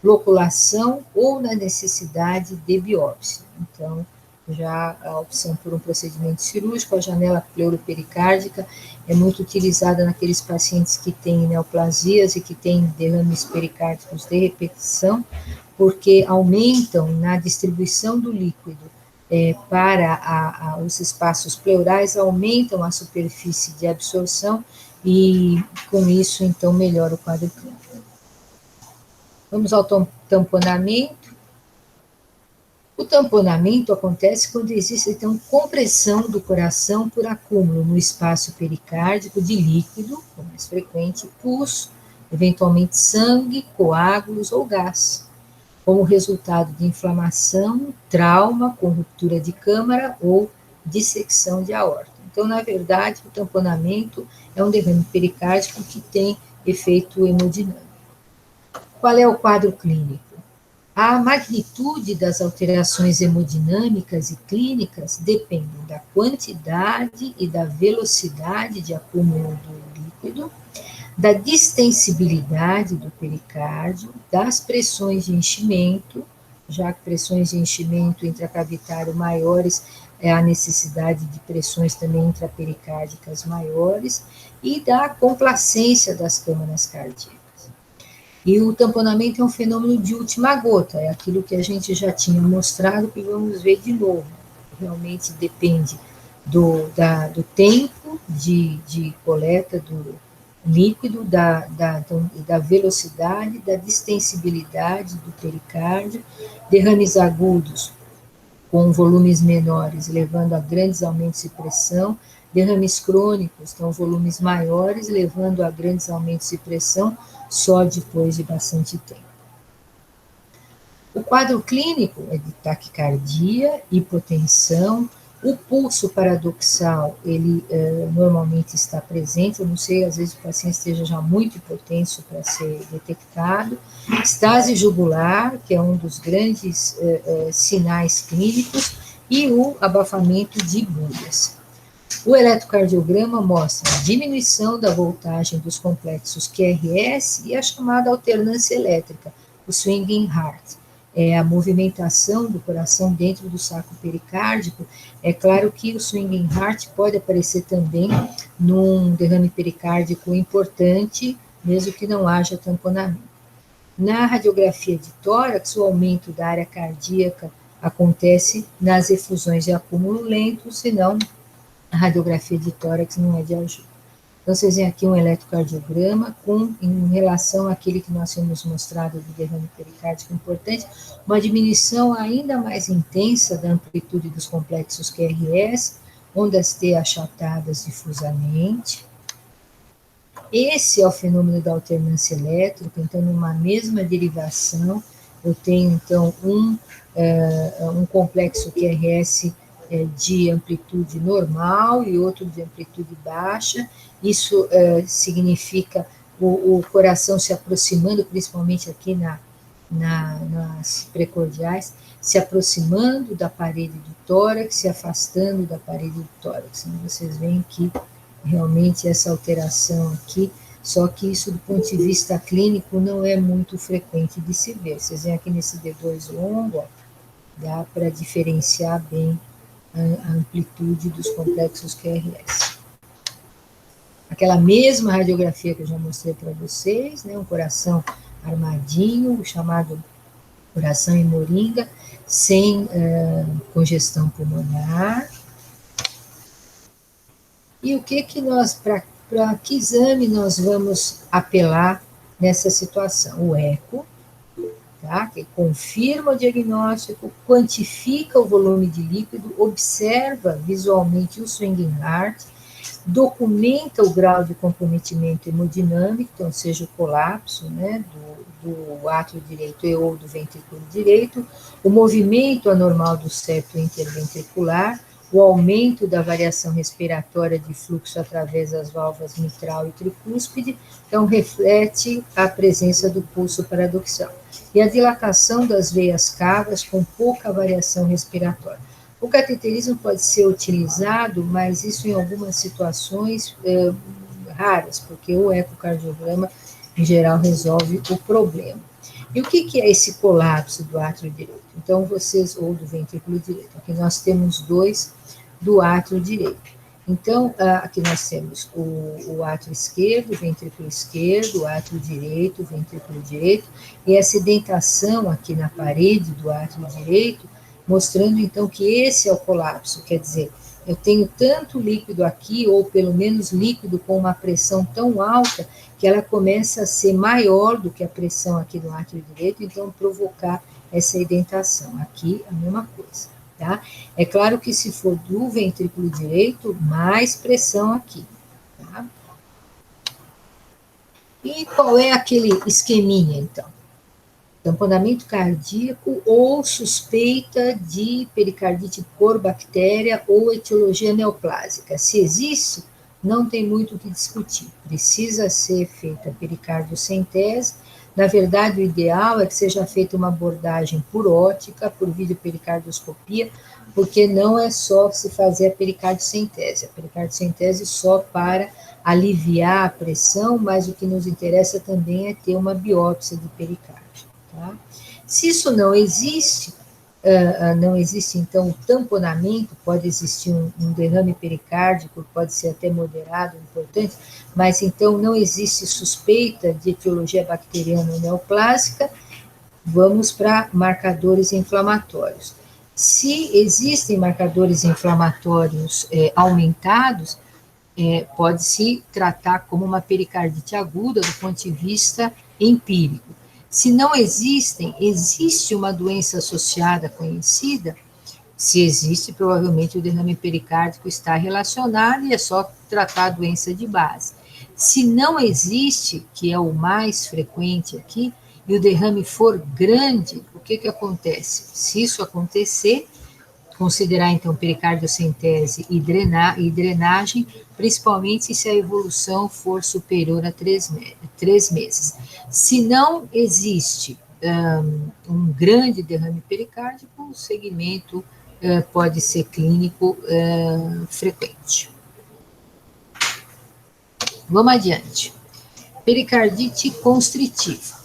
loculação ou na necessidade de biópsia. Então, já a opção por um procedimento cirúrgico, a janela pleuropericárdica é muito utilizada naqueles pacientes que têm neoplasias e que têm derrames pericárdicos de repetição, porque aumentam na distribuição do líquido para os espaços pleurais, aumentam a superfície de absorção e, com isso, então, melhora o quadro clínico. Vamos ao tamponamento. O tamponamento acontece quando existe, então, compressão do coração por acúmulo no espaço pericárdico de líquido, o mais frequente, pus, eventualmente sangue, coágulos ou gás, como resultado de inflamação, trauma, com ruptura de câmara ou dissecção de aorta. Então, na verdade, o tamponamento é um derrame pericárdico que tem efeito hemodinâmico. Qual é o quadro clínico? A magnitude das alterações hemodinâmicas e clínicas dependem da quantidade e da velocidade de acúmulo do líquido, da distensibilidade do pericárdio, das pressões de enchimento, já que pressões de enchimento intracavitário maiores, a necessidade de pressões também intrapericárdicas maiores, e da complacência das câmaras cardíacas. E o tamponamento é um fenômeno de última gota, é aquilo que a gente já tinha mostrado, que vamos ver de novo. Realmente depende do tempo de coleta do líquido, da velocidade, da distensibilidade do pericárdio, derrames agudos com volumes menores, levando a grandes aumentos de pressão, derrames crônicos, então volumes maiores, levando a grandes aumentos de pressão, só depois de bastante tempo. O quadro clínico é de taquicardia, hipotensão, o pulso paradoxal, ele normalmente está presente, eu não sei, às vezes o paciente esteja já muito hipotenso para ser detectado, estase jugular, que é um dos grandes sinais clínicos, e o abafamento de bolhas. O eletrocardiograma mostra a diminuição da voltagem dos complexos QRS e a chamada alternância elétrica, o swinging heart. É a movimentação do coração dentro do saco pericárdico. É claro que o swinging heart pode aparecer também num derrame pericárdico importante, mesmo que não haja tamponamento. Na radiografia de tórax, o aumento da área cardíaca acontece nas efusões de acúmulo lento, senão a radiografia de tórax não é de ajuda. Então, vocês veem aqui um eletrocardiograma em relação àquele que nós tínhamos mostrado do derrame pericárdico importante, uma diminuição ainda mais intensa da amplitude dos complexos QRS, ondas T achatadas difusamente. Esse é o fenômeno da alternância elétrica, então, numa mesma derivação, eu tenho, então, um complexo QRS de amplitude normal e outro de amplitude baixa. Isso significa o coração se aproximando, principalmente aqui nas precordiais, se aproximando da parede do tórax, se afastando da parede do tórax. Então, vocês veem que realmente essa alteração aqui, só que isso do ponto de vista clínico não é muito frequente de se ver. Vocês veem aqui nesse D2 longo, ó, dá para diferenciar bem a amplitude dos complexos QRS. Aquela mesma radiografia que eu já mostrei para vocês, né, um coração armadinho, o chamado coração em moringa, sem congestão pulmonar. E o que nós, para que exame nós vamos apelar nessa situação? O eco, tá? Que confirma o diagnóstico, quantifica o volume de líquido, observa visualmente o swinging heart, documenta o grau de comprometimento hemodinâmico, então seja o colapso, né, do átrio direito e ou do ventrículo direito, o movimento anormal do septo interventricular, o aumento da variação respiratória de fluxo através das válvulas mitral e tricúspide, então reflete a presença do pulso paradoxal. E a dilatação das veias cavas com pouca variação respiratória. O cateterismo pode ser utilizado, mas isso em algumas situações raras, porque o ecocardiograma, em geral, resolve o problema. E o que é esse colapso do átrio direito? Então, ou do ventrículo direito. Aqui nós temos dois do átrio direito. Então, aqui nós temos o átrio esquerdo, o ventrículo esquerdo, o átrio direito, o ventrículo direito, e essa indentação aqui na parede do átrio direito, mostrando então que esse é o colapso, quer dizer, eu tenho tanto líquido aqui, ou pelo menos líquido com uma pressão tão alta, que ela começa a ser maior do que a pressão aqui no átrio direito, então provocar essa indentação. Aqui, a mesma coisa, tá? É claro que se for do ventrículo direito, mais pressão aqui, tá? E qual é aquele esqueminha, então? Tamponamento cardíaco ou suspeita de pericardite por bactéria ou etiologia neoplásica. Se existe, não tem muito o que discutir. Precisa ser feita pericardiocentese. Na verdade, o ideal é que seja feita uma abordagem por ótica, por videopericardioscopia, porque não é só se fazer a pericardiocentese. A pericardiocentese só para aliviar a pressão, mas o que nos interessa também é ter uma biópsia de pericárdio. Tá? Se isso não existe, então o tamponamento, pode existir um derrame pericárdico, pode ser até moderado, importante, mas então não existe suspeita de etiologia bacteriana ou neoplásica, vamos para marcadores inflamatórios. Se existem marcadores inflamatórios aumentados, pode-se tratar como uma pericardite aguda do ponto de vista empírico. Se não existem, existe uma doença associada conhecida? Se existe, provavelmente o derrame pericárdico está relacionado e é só tratar a doença de base. Se não existe, que é o mais frequente aqui, e o derrame for grande, o o que acontece? Se isso acontecer, considerar, então, pericardiocentese e drenagem, principalmente se a evolução for superior a 3 meses. Se não existe um grande derrame pericárdico, o segmento pode ser clínico frequente. Vamos adiante. Pericardite constritiva.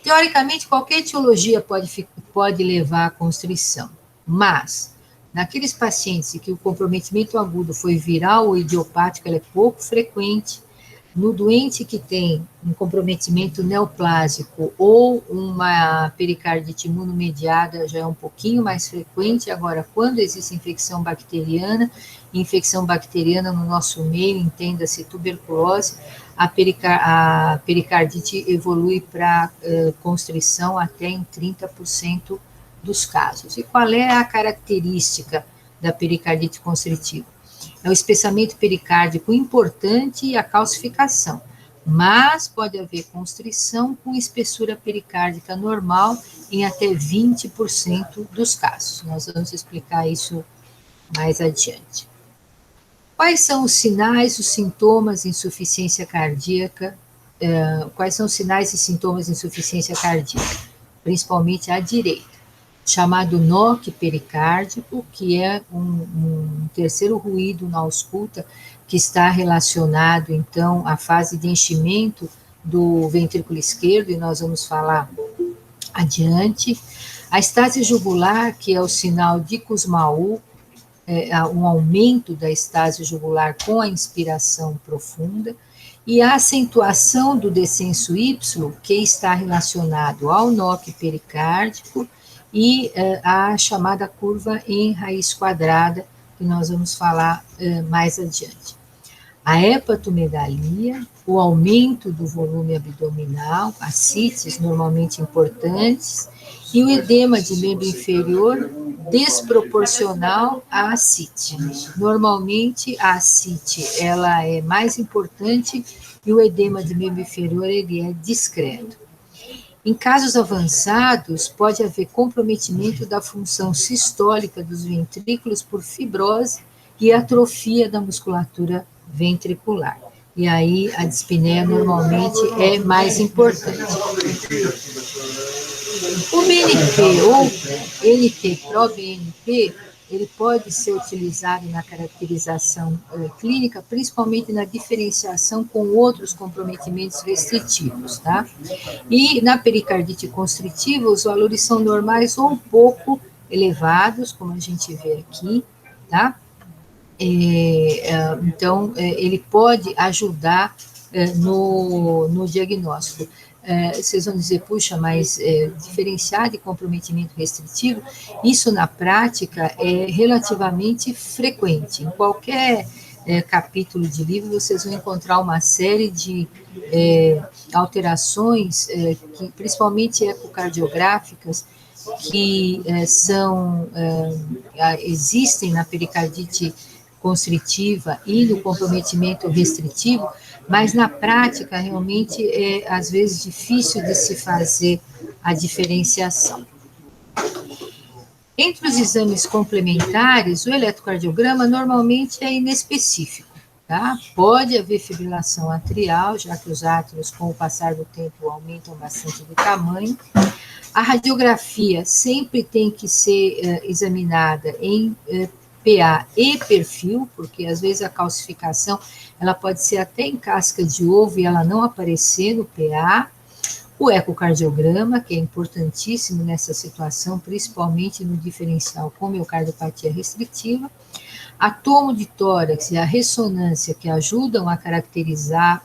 Teoricamente, qualquer etiologia pode levar à constrição, mas naqueles pacientes em que o comprometimento agudo foi viral ou idiopático, ela é pouco frequente. No doente que tem um comprometimento neoplásico ou uma pericardite imunomediada, já é um pouquinho mais frequente. Agora, quando existe infecção bacteriana no nosso meio, entenda-se tuberculose, a pericardite evolui para constrição até em 30% dos casos. E qual é a característica da pericardite constritiva? É o espessamento pericárdico importante e a calcificação, mas pode haver constrição com espessura pericárdica normal em até 20% dos casos. Nós vamos explicar isso mais adiante. Quais são os sinais, os sintomas de insuficiência cardíaca? Quais são os sinais e sintomas de insuficiência cardíaca? Principalmente à direita. Chamado NOC pericárdico, que é um terceiro ruído na ausculta, que está relacionado, então, à fase de enchimento do ventrículo esquerdo, e nós vamos falar adiante. A estase jugular, que é o sinal de Kussmaul, um aumento da estase jugular com a inspiração profunda, e a acentuação do descenso Y, que está relacionado ao NOC pericárdico, e a chamada curva em raiz quadrada, que nós vamos falar mais adiante. A hepatomegalia, o aumento do volume abdominal, ascites normalmente importantes, e o edema de membro inferior desproporcional à ascite. Normalmente, a ascite ela é mais importante e o edema de membro inferior ele é discreto. Em casos avançados, pode haver comprometimento da função sistólica dos ventrículos por fibrose e atrofia da musculatura ventricular. E aí a dispneia normalmente é mais importante. O BNP ou NT-proBNP, ele pode ser utilizado na caracterização clínica, principalmente na diferenciação com outros comprometimentos restritivos, tá? E na pericardite constritiva, os valores são normais ou um pouco elevados, como a gente vê aqui, tá? Então, ele pode ajudar no diagnóstico. Vocês vão dizer, puxa, mas diferenciar de comprometimento restritivo, isso na prática é relativamente frequente. Em qualquer capítulo de livro, vocês vão encontrar uma série de alterações, que, principalmente ecocardiográficas, que existem na pericardite constritiva e no comprometimento restritivo, mas na prática realmente é às vezes difícil de se fazer a diferenciação. Entre os exames complementares, o eletrocardiograma normalmente é inespecífico, tá? Pode haver fibrilação atrial, já que os átrios, com o passar do tempo, aumentam bastante de tamanho. A radiografia sempre tem que ser examinada em PA e perfil, porque às vezes a calcificação ela pode ser até em casca de ovo e ela não aparecer no PA. O ecocardiograma, que é importantíssimo nessa situação, principalmente no diferencial com miocardiopatia restritiva. A tomo de tórax e a ressonância, que ajudam a caracterizar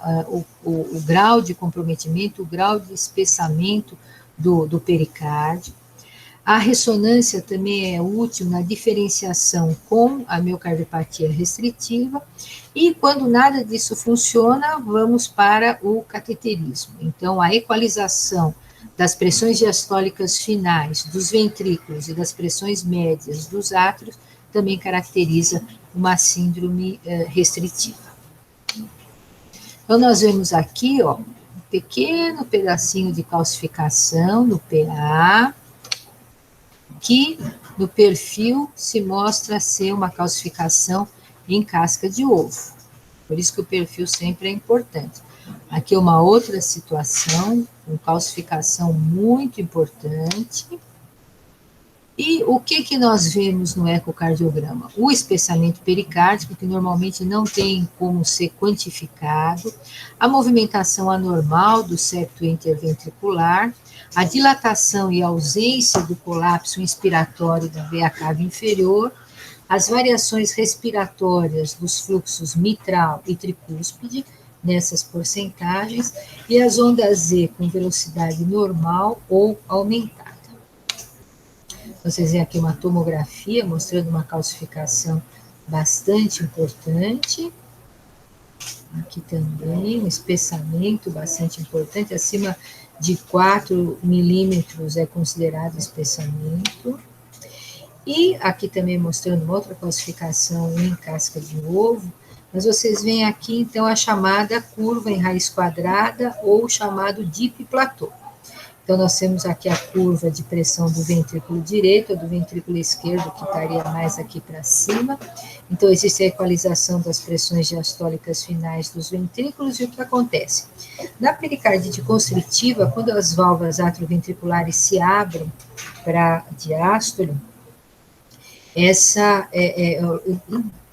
o grau de comprometimento, o grau de espessamento do pericárdio. A ressonância também é útil na diferenciação com a miocardiopatia restritiva, e quando nada disso funciona, vamos para o cateterismo. Então, a equalização das pressões diastólicas finais dos ventrículos e das pressões médias dos átrios também caracteriza uma síndrome restritiva. Então, nós vemos aqui, ó, um pequeno pedacinho de calcificação no PA, que no perfil se mostra ser uma calcificação em casca de ovo. Por isso que o perfil sempre é importante. Aqui uma outra situação, com calcificação muito importante. E o que nós vemos no ecocardiograma? O espessamento pericárdico, que normalmente não tem como ser quantificado, a movimentação anormal do septo interventricular, a dilatação e ausência do colapso inspiratório da veia cava inferior, as variações respiratórias dos fluxos mitral e tricúspide, nessas porcentagens, e as ondas Z com velocidade normal ou aumentada. Vocês veem aqui uma tomografia mostrando uma calcificação bastante importante. Aqui também um espessamento bastante importante, acima de 4 milímetros é considerado espessamento. E aqui também mostrando uma outra calcificação em casca de ovo, mas vocês veem aqui então a chamada curva em raiz quadrada ou chamado dip platô. Então, nós temos aqui a curva de pressão do ventrículo direito, ou do ventrículo esquerdo, que estaria mais aqui para cima. Então, existe a equalização das pressões diastólicas finais dos ventrículos, e o que acontece? Na pericardite constritiva, quando as válvulas atrioventriculares se abrem para diástole,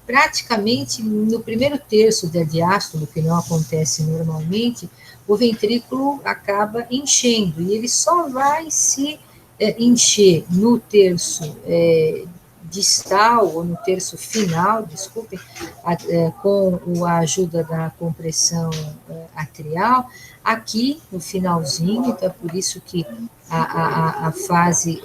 praticamente no primeiro terço da diástole, que não acontece normalmente, o ventrículo acaba enchendo, e ele só vai se encher no terço distal, ou no terço final, desculpem, com a ajuda da compressão atrial, aqui no finalzinho, então é por isso que a fase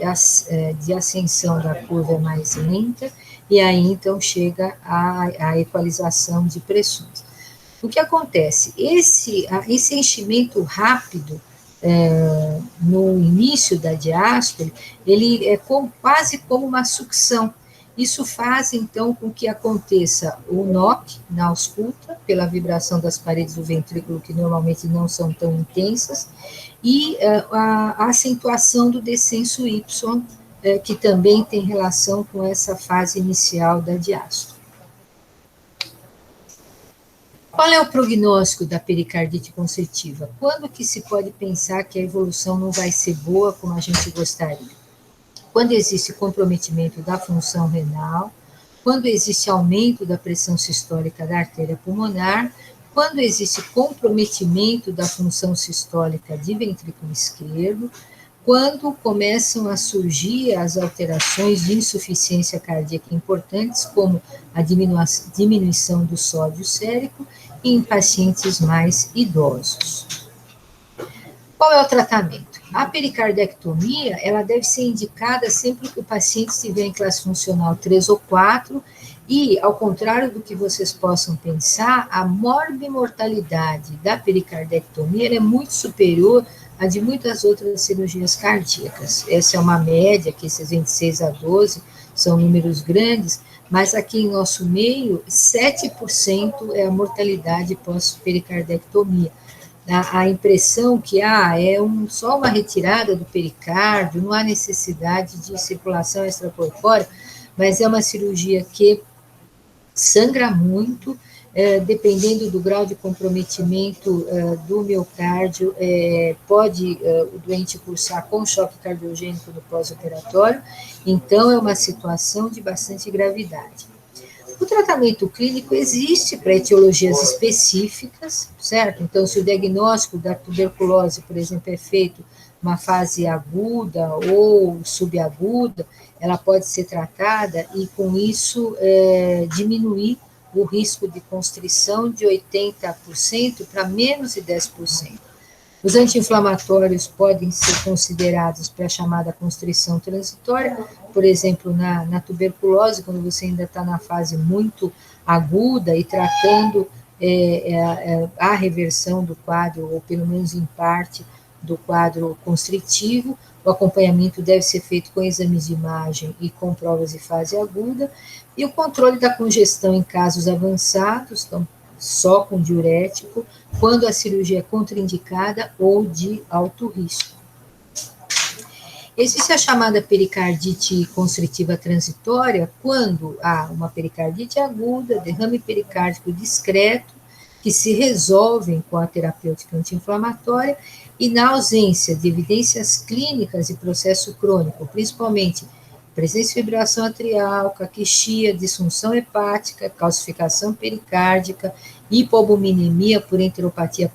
de ascensão da curva é mais lenta, e aí então chega a equalização de pressões. O que acontece? Esse enchimento rápido no início da diástole, ele é quase como uma sucção. Isso faz, então, com que aconteça o knock na ausculta, pela vibração das paredes do ventrículo, que normalmente não são tão intensas, e a acentuação do descenso Y, que também tem relação com essa fase inicial da diástole. Qual é o prognóstico da pericardite constritiva? Quando que se pode pensar que a evolução não vai ser boa como a gente gostaria? Quando existe comprometimento da função renal, quando existe aumento da pressão sistólica da artéria pulmonar, quando existe comprometimento da função sistólica de ventrículo esquerdo, quando começam a surgir as alterações de insuficiência cardíaca importantes, como a diminuição do sódio sérico, em pacientes mais idosos. Qual é o tratamento? A pericardectomia, ela deve ser indicada sempre que o paciente estiver em classe funcional 3 ou 4, e, ao contrário do que vocês possam pensar, a morbimortalidade da pericardectomia ela é muito superior à de muitas outras cirurgias cardíacas. Essa é uma média, que esses 26 a 12 são números grandes, mas aqui em nosso meio, 7% é a mortalidade pós-pericardectomia. A impressão que é só uma retirada do pericárdio, não há necessidade de circulação extracorpórea, mas é uma cirurgia que sangra muito, dependendo do grau de comprometimento do miocárdio, pode o doente cursar com choque cardiogênico no pós-operatório, então é uma situação de bastante gravidade. O tratamento clínico existe para etiologias específicas, certo? Então, se o diagnóstico da tuberculose, por exemplo, é feito numa fase aguda ou subaguda, ela pode ser tratada e, com isso, diminuir o risco de constrição de 80% para menos de 10%. Os anti-inflamatórios podem ser considerados para a chamada constrição transitória, por exemplo, na tuberculose, quando você ainda está na fase muito aguda e tratando a reversão do quadro, ou pelo menos em parte do quadro constritivo, o acompanhamento deve ser feito com exames de imagem e com provas de fase aguda, e o controle da congestão em casos avançados, então, só com diurético, quando a cirurgia é contraindicada ou de alto risco. Existe a chamada pericardite constritiva transitória, quando há uma pericardite aguda, derrame pericárdico discreto, que se resolvem com a terapêutica anti-inflamatória, e na ausência de evidências clínicas de processo crônico, principalmente presença de fibrilação atrial, caquexia, disfunção hepática, calcificação pericárdica, hipoalbuminemia por enteropatia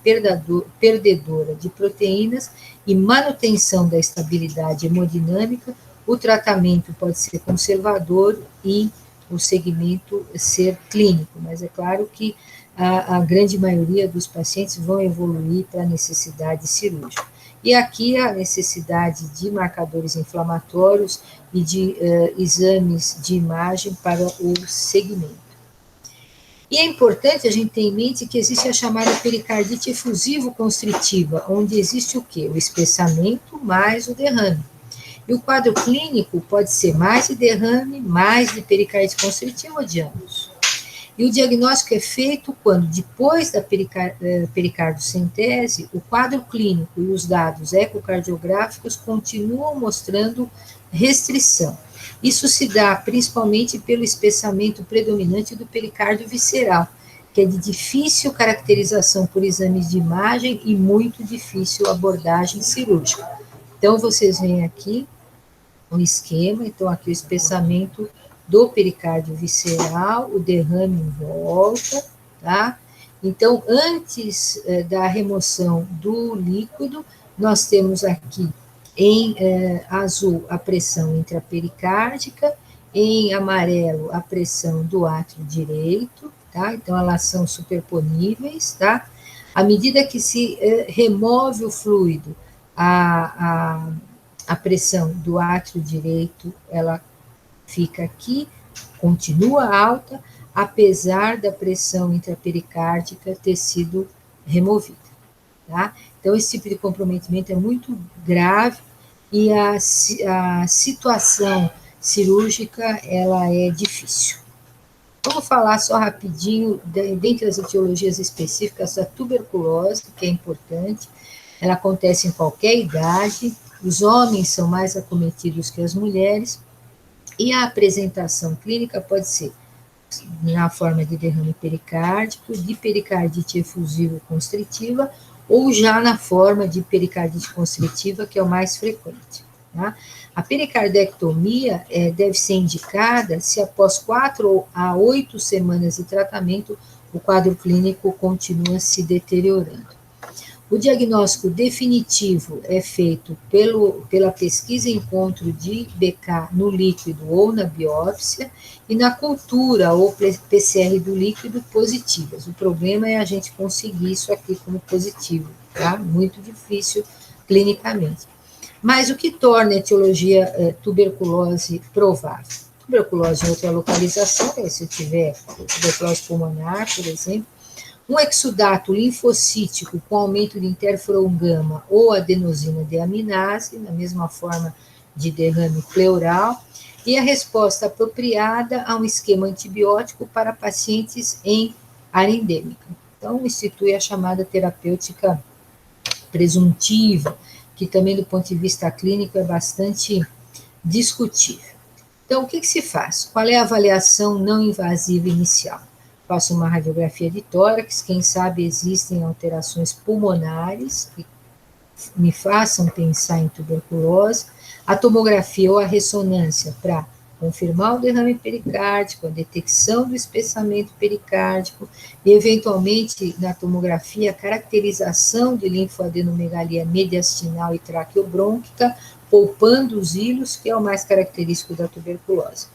perdedora de proteínas e manutenção da estabilidade hemodinâmica, o tratamento pode ser conservador e o segmento ser clínico, mas é claro que a grande maioria dos pacientes vão evoluir para a necessidade cirúrgica. E aqui a necessidade de marcadores inflamatórios e de exames de imagem para o segmento. E é importante a gente ter em mente que existe a chamada pericardite efusivo-constritiva, onde existe o quê? O espessamento mais o derrame. E o quadro clínico pode ser mais de derrame, mais de pericardite constritiva ou de ambos. E o diagnóstico é feito quando, depois da pericardiocentese, o quadro clínico e os dados ecocardiográficos continuam mostrando restrição. Isso se dá principalmente pelo espessamento predominante do pericárdio visceral, que é de difícil caracterização por exames de imagem e muito difícil abordagem cirúrgica. Então, vocês veem aqui um esquema, então aqui o espessamento do pericárdio visceral, o derrame em volta, tá? Então, antes da remoção do líquido, nós temos aqui em azul a pressão intrapericárdica, em amarelo a pressão do átrio direito, tá? Então, elas são superponíveis, tá? À medida que se remove o fluido, a pressão do átrio direito, ela fica aqui, continua alta, apesar da pressão intrapericárdica ter sido removida, tá? Então, esse tipo de comprometimento é muito grave e a situação cirúrgica, ela é difícil. Vamos falar só rapidinho, dentre as etiologias específicas, da tuberculose, que é importante, ela acontece em qualquer idade, os homens são mais acometidos que as mulheres, e a apresentação clínica pode ser na forma de derrame pericárdico, de pericardite efusivo-constritiva, ou já na forma de pericardite constritiva, que é o mais frequente. Tá? A pericardectomia deve ser indicada se após 4 a 8 semanas de tratamento o quadro clínico continua se deteriorando. O diagnóstico definitivo é feito pela pesquisa e encontro de BK no líquido ou na biópsia e na cultura ou PCR do líquido positivas. O problema é a gente conseguir isso aqui como positivo, tá? Muito difícil clinicamente. Mas o que torna a etiologia tuberculose provável? Tuberculose em outra localização, se eu tiver tuberculose pulmonar, por exemplo, um exudato linfocítico com aumento de interferon gama ou adenosina deaminase, na mesma forma de derrame pleural, e a resposta apropriada a um esquema antibiótico para pacientes em área endêmica. Então, institui a chamada terapêutica presuntiva, que também do ponto de vista clínico é bastante discutível. Então, o que se faz? Qual é a avaliação não invasiva inicial? Faço uma radiografia de tórax, quem sabe existem alterações pulmonares que me façam pensar em tuberculose, a tomografia ou a ressonância para confirmar o derrame pericárdico, a detecção do espessamento pericárdico e, eventualmente, na tomografia, a caracterização de linfoadenomegalia mediastinal e traqueobrônquica, poupando os hilos, que é o mais característico da tuberculose.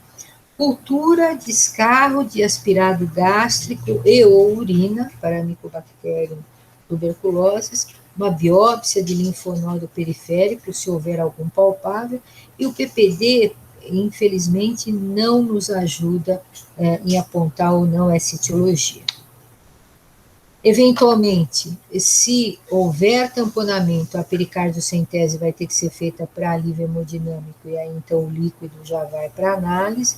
Cultura, descarro de aspirado gástrico e ou urina para Mycobacterium tuberculosis, uma biópsia de linfonodo periférico, se houver algum palpável, e o PPD, infelizmente, não nos ajuda em apontar ou não essa etiologia. Eventualmente, se houver tamponamento, a pericardiocentese vai ter que ser feita para alívio hemodinâmico, e aí então o líquido já vai para análise.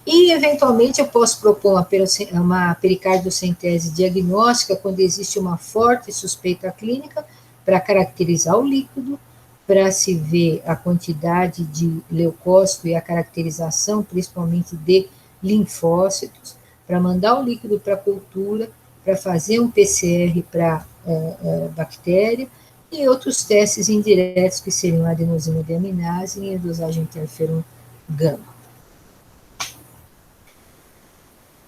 E, eventualmente, eu posso propor uma pericardiocentese diagnóstica quando existe uma forte suspeita clínica para caracterizar o líquido, para se ver a quantidade de leucócito e a caracterização, principalmente de linfócitos, para mandar o líquido para a cultura, para fazer um PCR para bactéria, e outros testes indiretos, que seriam a adenosina deaminase e a dosagem interferon gama.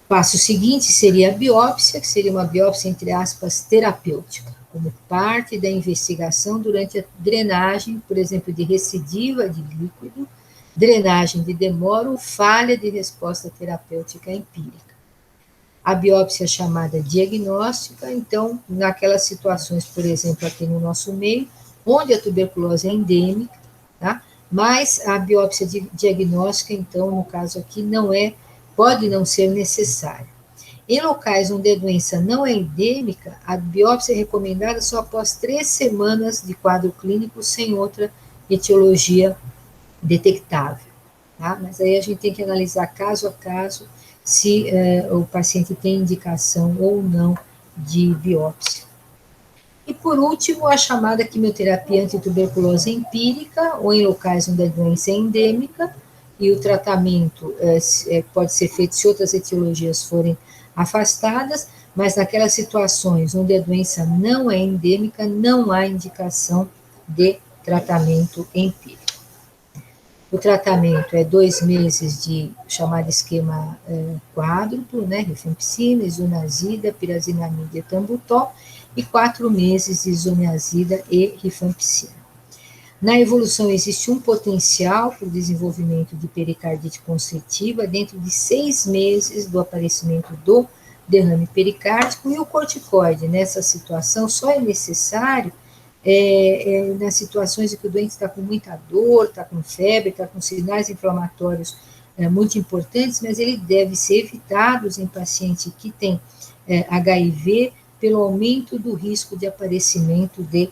O passo seguinte seria a biópsia, que seria uma biópsia, entre aspas, terapêutica, como parte da investigação durante a drenagem, por exemplo, de recidiva de líquido, drenagem de demora ou falha de resposta terapêutica empírica. A biópsia chamada diagnóstica, então, naquelas situações, por exemplo, aqui no nosso meio, onde a tuberculose é endêmica, tá? Mas a biópsia diagnóstica, então, no caso aqui, pode não ser necessária. Em locais onde a doença não é endêmica, a biópsia é recomendada só após 3 semanas de quadro clínico sem outra etiologia detectável. Tá? Mas aí a gente tem que analisar caso a caso se o paciente tem indicação ou não de biópsia. E, por último, a chamada quimioterapia antituberculose empírica, ou em locais onde a doença é endêmica, e o tratamento pode ser feito se outras etiologias forem afastadas, mas naquelas situações onde a doença não é endêmica, não há indicação de tratamento empírico. O tratamento é 2 meses de chamado esquema quádruplo, né, rifampicina, isoniazida, pirazinamida e etambutol, e 4 meses de isoniazida e rifampicina. Na evolução, existe um potencial para o desenvolvimento de pericardite constritiva dentro de 6 meses do aparecimento do derrame pericárdico, e o corticoide, nessa situação, só é necessário nas situações em que o doente está com muita dor, está com febre, está com sinais inflamatórios muito importantes, mas ele deve ser evitado em paciente que tem HIV, pelo aumento do risco de aparecimento de